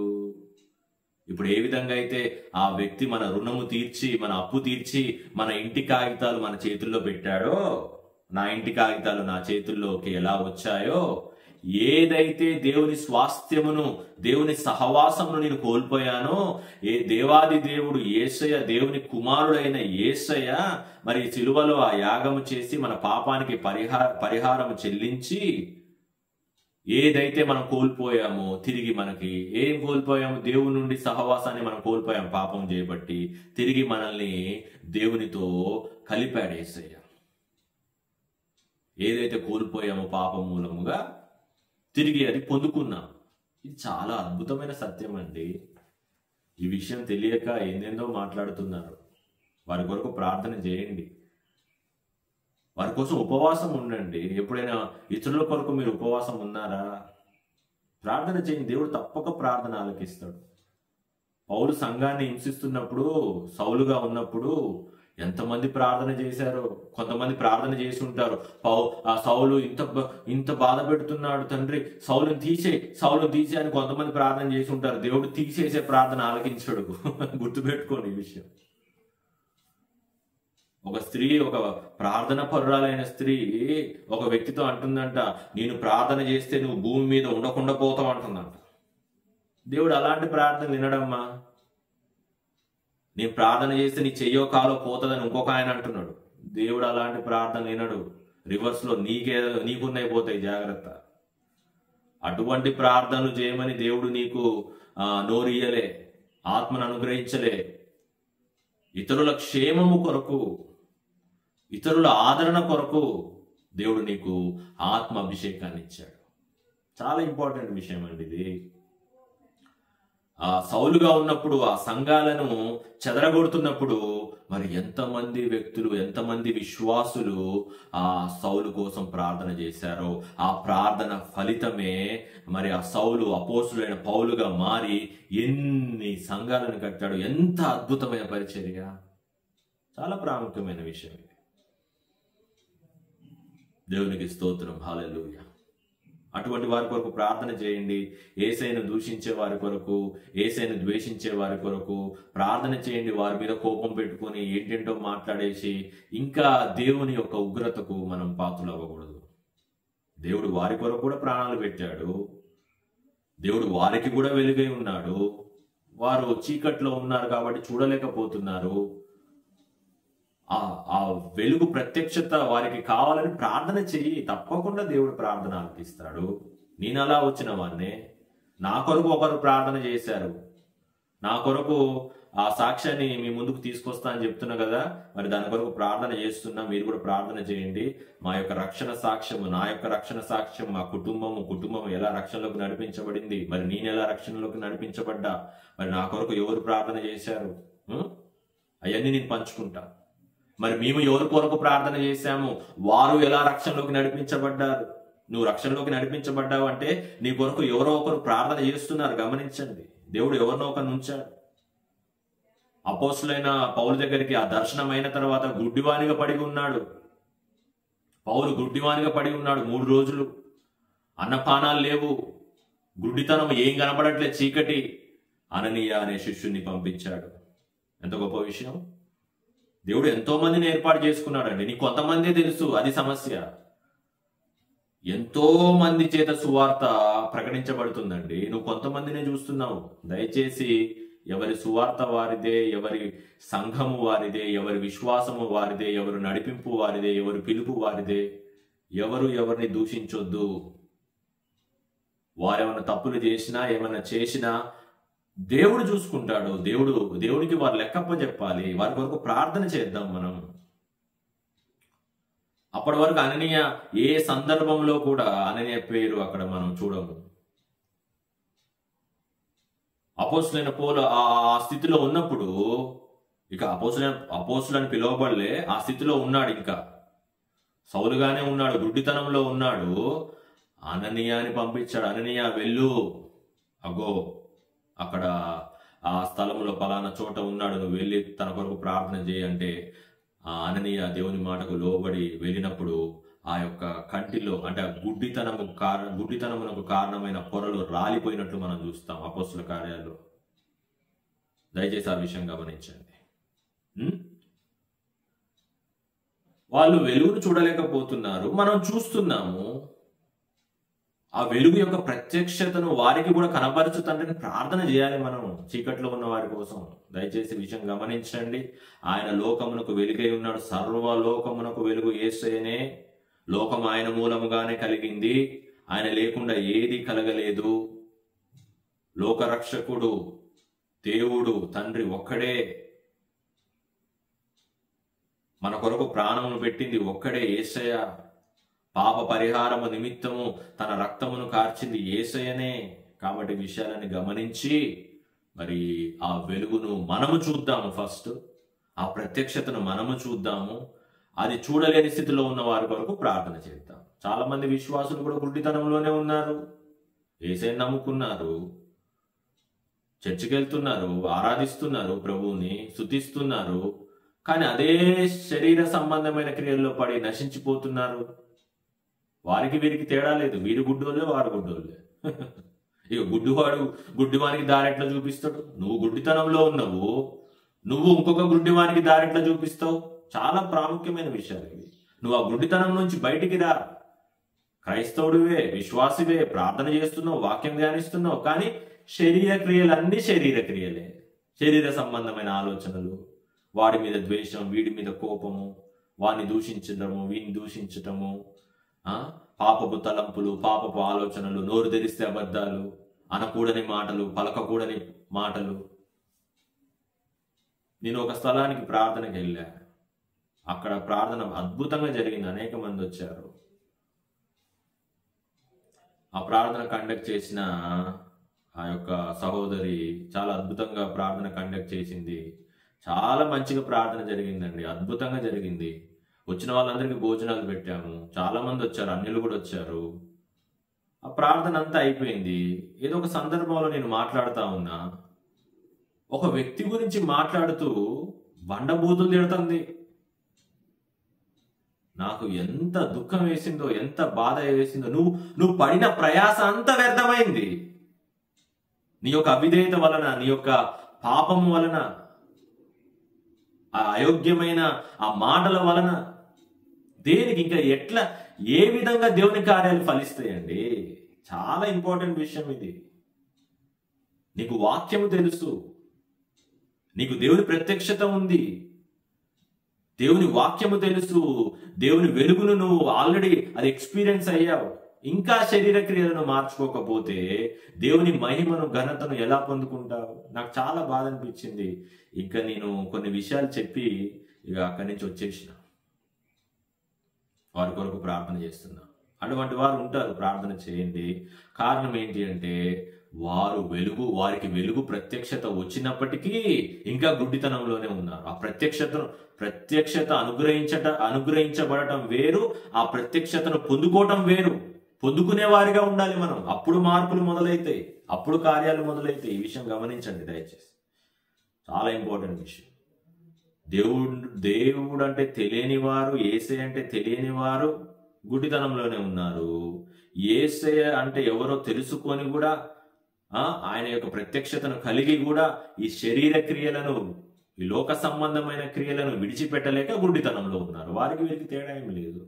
ఇప్పుడు ఏ విధంగా అయితే ఆ వ్యక్తి మన రుణము తీర్చి, మన అప్పు తీర్చి, మన ఇంటి కాగితాలు మన చేతుల్లో పెట్టాడో, నా ఇంటి కాగితాలు నా చేతుల్లోకి ఎలా వచ్చాయో, ఏదైతే దేవుని స్వాస్థ్యమును, దేవుని సహవాసమును నేను కోల్పోయానో, దేవాది దేవుడు యేసయ్య, దేవుని కుమారుడైన యేసయ్య మరి సిలువలో ఆ యాగము చేసి మన పాపానికి పరిహారము చెల్లించి, ఏదైతే మనం కోల్పోయామో తిరిగి మనకి ఏం కోల్పోయాము? దేవుని నుండి సహవాసాన్ని మనం కోల్పోయాం పాపం చేయబట్టి. తిరిగి మనల్ని దేవునితో కలిపాడు యేసయ్య. ఏదైతే కోల్పోయామో పాపం మూలముగా తిరిగి అది పొందుకున్నాం. ఇది చాలా అద్భుతమైన సత్యం అండి. ఈ విషయం తెలియక ఏందేందో మాట్లాడుతున్నారు. వారి కొరకు ప్రార్థన చేయండి, వారి కోసం ఉపవాసం ఉండండి. ఎప్పుడైనా ఇతరుల కొరకు మీరు ఉపవాసం ఉన్నారా? ప్రార్థన చేయండి, దేవుడు తప్పక ప్రార్థన ఆలకిస్తాడు. పౌలు సంఘాన్ని హింసిస్తున్నప్పుడు, సౌలుగా ఉన్నప్పుడు ఎంతమంది ప్రార్థన చేశారో. కొంతమంది ప్రార్థన చేసి ఉంటారు, ఆ సౌలు ఇంత బాధ పెడుతున్నాడు తండ్రి, సౌలుని తీసే అని కొంతమంది ప్రార్థన చేసి ఉంటారు. దేవుడు తీసేసే ప్రార్థన ఆలకించాడు. గుర్తుపెట్టుకోండి ఈ విషయం. ఒక స్త్రీ, ఒక ప్రార్థన పరురాలైన స్త్రీ ఒక వ్యక్తితో అంటుందంట, నేను ప్రార్థన చేస్తే నువ్వు భూమి మీద ఉండకుండా పోతావు అంటుందంట. దేవుడు అలాంటి ప్రార్థన వినడమ్మా? నేను ప్రార్థన చేస్తే నీ చెయ్యో కాలో పోతుందని ఇంకొక ఆయన అంటున్నాడు. దేవుడు అలాంటి ప్రార్థన వినడు. రివర్స్లో నీకున్నాయి పోతాయి, జాగ్రత్త. అటువంటి ప్రార్థనలు చేయమని దేవుడు నీకు నోరియ్యలే, ఆత్మను అనుగ్రహించలే. ఇతరుల క్షేమము కొరకు, ఇతరుల ఆదరణ కొరకు దేవుడు నీకు ఆత్మ అభిషేకాన్ని ఇచ్చాడు. చాలా ఇంపార్టెంట్ విషయం అండి ఇది. సౌలుగా ఉన్నప్పుడు ఆ సంఘాలను చెదరగొడుతున్నప్పుడు మరి ఎంతమంది వ్యక్తులు, ఎంతమంది విశ్వాసులు ఆ సౌలు కోసం ప్రార్థన చేశారో ఆ ప్రార్థన ఫలితమే మరి ఆ సౌలు అపోస్తులైన పౌలుగా మారి ఎన్ని సంఘాలను కట్టాడు. ఎంత అద్భుతమైన పరిచర్య, చాలా ప్రాముఖ్యమైన విషయం ఇది. దేవునికి స్తోత్రం, హల్లెలూయా. అటువంటి వారి కొరకు ప్రార్థన చేయండి. యేసయ్యను దూషించే వారి కొరకు, యేసయ్యను ద్వేషించే వారి కొరకు ప్రార్థన చేయండి. వారి మీద కోపం పెట్టుకొని ఏంటేంటో మాట్లాడేసి ఇంకా దేవుని యొక్క ఉగ్రతకు మనం పాత్రలు అవ్వకూడదు. దేవుడు వారి కొరకు కూడా ప్రాణాలు పెట్టాడు. దేవుడు వారికి కూడా వెలుగై ఉన్నాడు. వారు చీకట్లో ఉన్నారు కాబట్టి చూడలేకపోతున్నారు. ఆ వెలుగు ప్రత్యక్షత వారికి కావాలని ప్రార్థన చెయ్యి. తప్పకుండా దేవుడు ప్రార్థన ఆలకిస్తాడు. నేను అలా వచ్చిన వాడినే. నా కొరకు ఒకరు ప్రార్థన చేశారు. నా కొరకు ఆ సాక్ష్యాన్ని మీ ముందుకు తీసుకొస్తా అని చెప్తున్నా కదా, మరి దాని కొరకు ప్రార్థన చేస్తున్నా. మీరు కూడా ప్రార్థన చేయండి. మా యొక్క రక్షణ సాక్ష్యము, నా యొక్క రక్షణ సాక్ష్యం, మా కుటుంబం ఎలా రక్షణలోకి నడిపించబడింది, మరి నేను ఎలా రక్షణలోకి నడిపించబడ్డా, మరి నా కొరకు ఎవరు ప్రార్థన చేశారు, అవన్నీ నేను పంచుకుంటా. మరి మేము ఎవరి కొరకు ప్రార్థన చేశాము, వారు ఎలా రక్షణలోకి నడిపించబడ్డారు. నువ్వు రక్షణలోకి నడిపించబడ్డావు అంటే నీ కొరకు ఎవరో ఒకరు ప్రార్థన చేస్తున్నారు. గమనించండి, దేవుడు ఎవరినో ఒకరిని ఉంచాడు. అపోస్తులైన పౌలు దగ్గరికి ఆ దర్శనం అయిన తర్వాత గుడ్డివానిగా పడి ఉన్నాడు. పౌలు గుడ్డివానిగా పడి ఉన్నాడు 3 రోజులు. అన్నపానాలు లేవు, గుడ్డితనం, ఏం కనబడట్లే, చీకటి. అననీయ అనే శిష్యుని పంపించాడు. ఎంత గొప్ప విషయం. దేవుడు ఎంతో మందిని ఏర్పాటు చేసుకున్నాడండి. నీకు కొంతమందే తెలుసు, అది సమస్య. ఎంతో మంది చేత సువార్త ప్రకటించబడుతుందండి, నువ్వు కొంతమందినే చూస్తున్నావు. దయచేసి ఎవరి సువార్త వారిదే, ఎవరి సంఘము వారిదే, ఎవరి విశ్వాసము వారిదే, ఎవరు నడిపింపు వారిదే, ఎవరు పిలుపు వారిదే. ఎవరు ఎవరిని దూషించొద్దు. వారేమన్నా తప్పులు చేసినా, ఏమన్నా చేసినా దేవుడు చూసుకుంటాడు. దేవుడికి వారు లెక్కప్ప చెప్పాలి. వారి కొరకు ప్రార్థన చేద్దాం మనం. అప్పటి వరకు అననీయ ఏ సందర్భంలో కూడా అననీయ పేరు అక్కడ మనం చూడము. అపోస్తులైన పౌలు ఆ స్థితిలో ఉన్నప్పుడు, ఇక అపోస్తులని పిలువబడలే, ఆ స్థితిలో ఉన్నాడు. ఇంకా సౌలుగానే ఉన్నాడు, గుడ్డితనంలో ఉన్నాడు. అననీయాని పంపించాడు. అననీయ వెళ్ళు, అగో అక్కడ ఆ స్థలంలో పలానా చోట ఉన్నాడు, నువ్వు వెళ్ళి తన కొరకు ప్రార్థన చేయంటే ఆ అననీయ దేవుని మాటకు లోబడి వెళ్ళినప్పుడు ఆ యొక్క కంటిలో, అంటే గుడ్డితనమునకు కారణమైన పొరలు రాలిపోయినట్లు మనం చూస్తాం అపోస్తుల కార్యాల్లో. దయచేసి ఆ విషయం గమనించండి. వాళ్ళు వెలుగును చూడలేకపోతున్నారు, మనం చూస్తున్నాము. ఆ వెలుగు యొక్క ప్రత్యక్షతను వారికి కూడా కనబరచు తండ్రిని ప్రార్థన చేయాలి మనం, చీకట్లో ఉన్న వారి కోసం. దయచేసి విషయం గమనించండి. ఆయన లోకమునకు వెలుగై ఉన్నాడు. సర్వలోకమునకు వెలుగు యేసయ్యనే. లోకం ఆయన మూలముగానే కలిగింది, ఆయన లేకుండా ఏది కలగలేదు. లోకరక్షకుడు దేవుడు తండ్రి ఒక్కడే. మన కొరకు ప్రాణమును పెట్టింది ఒక్కడే, యేసయ్య. పాప పరిహారము నిమిత్తము తన రక్తమును కార్చింది యేసయ్యనే. కాబట్టి విషయాలని గమనించి మరి ఆ వెలుగును మనము చూద్దాము. ఫస్ట్ ఆ ప్రత్యక్షతను మనము చూద్దాము. అది చూడలేని స్థితిలో ఉన్న వారి కొరకు ప్రార్థన చేద్దాం. చాలా మంది విశ్వాసులు కూడా గుడ్డితనంలోనే ఉన్నారు. యేసయ్యను నమ్ముకున్నారు, చర్చికి వెళ్తున్నారు, ఆరాధిస్తున్నారు, ప్రభువుని స్తుతిస్తున్నారు. కానీ అదే శరీర సంబంధమైన క్రియల్లో పడి నశించిపోతున్నారు. వారికి వీరికి తేడా లేదు. వీరు గుడ్డోళ్ళే, వారు గుడ్డోళ్ళే. ఇక గుడ్డివానికి దారి ఎట్లా చూపిస్తాడు? నువ్వు గుడ్డితనంలో ఉన్నావు, నువ్వు ఇంకొక గుడ్డివానికి దారి ఎట్లా చూపిస్తావు? చాలా ప్రాముఖ్యమైన విషయాలు ఇవి. నువ్వు ఆ గుడ్డితనం నుంచి బయటికి రా. క్రైస్తవుడివే, విశ్వాసివే, ప్రార్థన చేస్తున్నావు, వాక్యం ధ్యానిస్తున్నావు, కానీ శరీర క్రియలన్నీ శరీర క్రియలే. శరీర సంబంధమైన ఆలోచనలు, వాడి మీద ద్వేషం, వీడి మీద కోపము, వాడిని దూషించడము, వీడిని దూషించటము, పాపపు తలంపులు, పాపపు ఆలోచనలు, నోరు తెరిస్తే అబద్ధాలు, అనకూడని మాటలు, పలకకూడని మాటలు. నేను ఒక స్థలానికి ప్రార్థనకి వెళ్ళా. అక్కడ ప్రార్థన అద్భుతంగా జరిగింది. అనేక మంది వచ్చారు. ఆ ప్రార్థన కండక్ట్ చేసిన ఆ యొక్క సహోదరి చాలా అద్భుతంగా ప్రార్థన కండక్ట్ చేసింది. చాలా మంచిగా ప్రార్థన జరిగిందండి. అద్భుతంగా జరిగింది. వచ్చిన వాళ్ళందరికీ భోజనాలు పెట్టాము. చాలా మంది వచ్చారు, అన్యులు కూడా వచ్చారు. ఆ ప్రార్థన అంతా అయిపోయింది. ఏదో ఒక సందర్భంలో నేను మాట్లాడుతూ ఉన్నా, ఒక వ్యక్తి గురించి మాట్లాడుతూ బండబూతులు తిడుతుంది. నాకు ఎంత దుఃఖం వేసిందో, ఎంత బాధ వేసిందో. నువ్వు పడిన ప్రయాస అంతా వ్యర్థమైంది. నీ యొక్క అవిధేయత వలన, నీ యొక్క పాపం వలన, ఆ అయోగ్యమైన ఆ మాటల వలన దేనికి ఇంకా ఎట్లా ఏ విధంగా దేవుని కార్యాలు ఫలిస్తాయండి? చాలా ఇంపార్టెంట్ విషయం ఇది. నీకు వాక్యము తెలుసు, నీకు దేవుని ప్రత్యక్షత ఉంది, దేవుని వాక్యము తెలుసు, దేవుని వెలుగును నువ్వు ఆల్రెడీ అది ఎక్స్పీరియన్స్ అయ్యావు. ఇంకా శరీర క్రియలను మార్చుకోకపోతే దేవుని మహిమను, ఘనతను ఎలా పొందుకుంటావు? నాకు చాలా బాధ అనిపించింది. ఇంకా నేను కొన్ని విషయాలు చెప్పి ఇక అక్కడి నుంచి వచ్చేసిన. వారి కొరకు ప్రార్థన చేస్తున్నా. అటువంటి వారు ఉంటారు, ప్రార్థన చేయండి. కారణం ఏంటి అంటే వారికి వెలుగు ప్రత్యక్షత వచ్చినప్పటికీ ఇంకా గుడ్డితనంలోనే ఉన్నారు. ఆ ప్రత్యక్షత అనుగ్రహించబడటం వేరు, ఆ ప్రత్యక్షతను పొందుకోవటం వేరు. పొందుకునే వారిగా ఉండాలి మనం. అప్పుడు మార్పులు మొదలైతాయి, అప్పుడు కార్యాలు మొదలైతాయి. ఈ విషయం గమనించండి దయచేసి. చాలా ఇంపార్టెంట్ విషయం. దేవుడు అంటే తెలియని వారు, యేసయ్య అంటే తెలియని వారు గుడ్డితనంలోనే ఉన్నారు. యేసయ్య అంటే ఎవరో తెలుసుకొని కూడా, ఆయన యొక్క ప్రత్యక్షతను కలిగి కూడా ఈ శరీర క్రియలను, ఈ లోక సంబంధమైన క్రియలను విడిచిపెట్టలేక గుడ్డితనంలో ఉన్నారు. వీరికి తేడా ఏమి లేదు.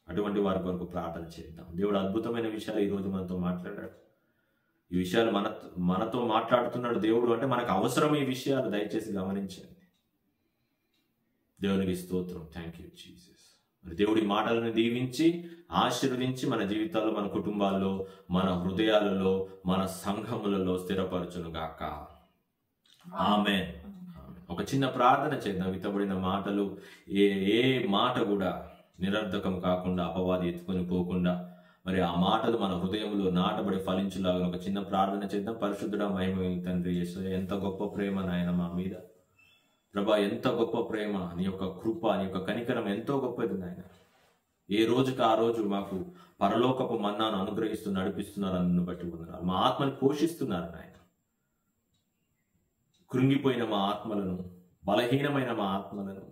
అటువంటి వారి కొరకు ప్రార్థన చేద్దాం. దేవుడు అద్భుతమైన విషయాలు ఈరోజు మనతో మాట్లాడాడు. ఈ విషయాలు మనతో మాట్లాడుతున్నాడు దేవుడు అంటే మనకు అవసరం ఈ విషయాలు. దయచేసి గమనించండి. దేవునికి స్తోత్రం. Thank you Jesus. మరి దేవుడి మాటలను దీవించి ఆశీర్వదించి మన జీవితాల్లో, మన కుటుంబాల్లో, మన హృదయాలలో, మన సంఘములలో స్థిరపరచును గాక. ఆమేన్. ఒక చిన్న ప్రార్థన చేద్దాం. విత్తబడిన మాటలు ఏ మాట కూడా నిరర్ధకం కాకుండా, అపవాది ఎత్తుకొని పోకుండా, మరి ఆ మాటలు మన హృదయంలో నాటబడి ఫలించులాగా ఒక చిన్న ప్రార్థన చేద్దాం. పరిశుద్ధుడా, మహిమ తండ్రి యేసయ్య, ఎంత గొప్ప ప్రేమ నాయన మా మీద. ప్రభా, ఎంత గొప్ప ప్రేమ, నీ యొక్క కృప, నీ యొక్క కనికరం ఎంతో గొప్పది నాయన. ఏ రోజుకి ఆ రోజు మాకు పరలోకపు మన్నాను అనుగ్రహిస్తూ నడిపిస్తున్నారు. అందును బట్టి వందనాలు. మా ఆత్మని పోషిస్తున్నారు నాయన. కృంగిపోయిన మా ఆత్మలను, బలహీనమైన మా ఆత్మలను,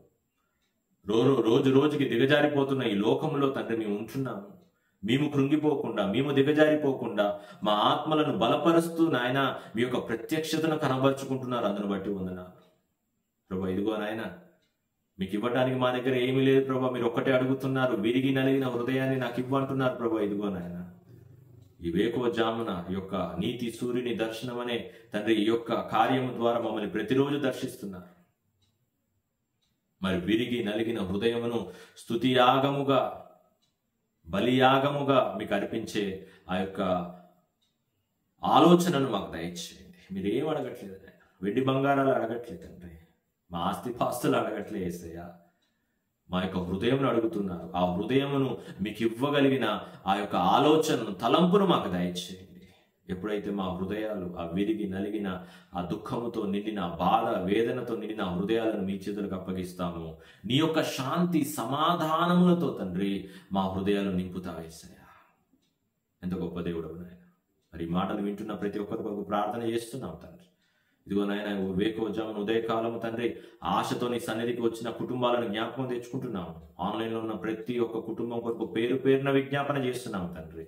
రోజు రోజుకి దిగజారిపోతున్న ఈ లోకంలో తండ్రి మేము ఉంటున్నాము. మేము కృంగిపోకుండా, మేము దిగజారిపోకుండా మా ఆత్మలను బలపరుస్తూ నాయన మీ యొక్క ప్రత్యక్షతను కనబరుచుకుంటున్నారు. అందును బట్టి వందనాలు ప్రభా. ఇదిగో నాయన, మీకు ఇవ్వడానికి మా దగ్గర ఏమీ లేదు ప్రభా. మీరు ఒక్కటే అడుగుతున్నారు. విరిగి నలిగిన హృదయాన్ని నాకు ఇవ్వంటున్నారు ప్రభా. ఇదిగో నాయన, ఈ వేకువ జామున ఈ యొక్క నీతి సూర్యుని దర్శనం అనే తండ్రి ఈ యొక్క కార్యము ద్వారా మమ్మల్ని ప్రతిరోజు దర్శిస్తున్నారు. మరి విరిగి నలిగిన హృదయమును స్తుతియాగముగా, బలియాగముగా మీకు అర్పించే ఆ యొక్క ఆలోచనను మాకు దయచేయండి. మీరు ఏం అడగట్లేదు నాయన. వెండి బంగారాలు అడగట్లేదండి, మా ఆస్తిపాస్తులు అడగట్లే యేసయ్య. మా యొక్క హృదయమును అడుగుతున్నారు. ఆ హృదయమును మీకు ఇవ్వగలిగిన ఆ యొక్క ఆలోచనను, తలంపును మాకు దయచేయండి. ఎప్పుడైతే మా హృదయాలు ఆ విరిగి నలిగిన, ఆ దుఃఖముతో నిండిన, బాధ వేదనతో నిండిన హృదయాలను మీ చేతులకు అప్పగిస్తాము, నీ యొక్క శాంతి సమాధానములతో తండ్రి మా హృదయాలు నింపుతావు యేసయ్య. ఎంత గొప్ప దేవుడు నాయన. మరి ఈ మాటలు వింటున్న ప్రతి ఒక్కరికి ప్రార్థన చేస్తున్నాం తండ్రి. ఇదిగో నాయన, వేకువజామున ఉదయకాలము తండ్రి ఆశతో నీ సన్నిధికి వచ్చిన కుటుంబాలను జ్ఞాపకం తెచ్చుకుంటున్నాము. ఆన్లైన్లో ఉన్న ప్రతి ఒక్క కుటుంబం కొరకు పేరు పేరున విజ్ఞాపన చేస్తున్నాము తండ్రి.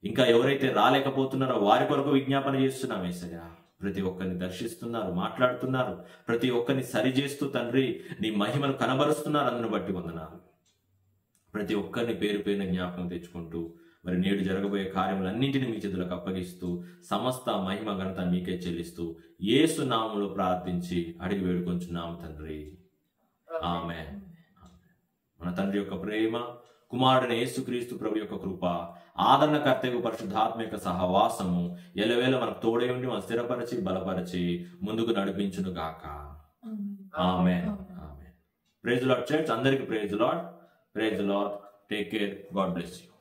ఇంకా ఎవరైతే రాలేకపోతున్నారో వారి కొరకు విజ్ఞాపన చేస్తున్నాం యేసయ్య. ప్రతి ఒక్కరిని దర్శిస్తున్నారు, మాట్లాడుతున్నారు, ప్రతి ఒక్కరిని సరిచేస్తూ తండ్రి నీ మహిమను కనబరుస్తున్నారు. అందును బట్టి వందనాలు. ప్రతి ఒక్కరిని పేరు పేరున జ్ఞాపకం తెచ్చుకుంటూ మరి నేడు జరగబోయే కార్యములన్నింటినీ మీ చేతులకు అప్పగిస్తూ సమస్త మహిమ ఘనత మీకే చెల్లిస్తూ యేసు నామములో ప్రార్థించి అడిగి వేడుకొంచున్నాము తండ్రి, ఆమేన్. మన తండ్రి యొక్క ప్రేమ, కుమారుడైన యేసుక్రీస్తు ప్రభు యొక్క కృప, ఆదరణకర్తయ్య పరిశుద్ధాత్మ యొక్క సహవాసము ఎల్లవేళ మనకు తోడై ఉండి మనం స్థిరపరిచి బలపరిచి ముందుకు నడిపించును గాక. Amen. Amen. Praise the lord church. అందరికీ praise the lord. Praise the lord. Take care. God bless you.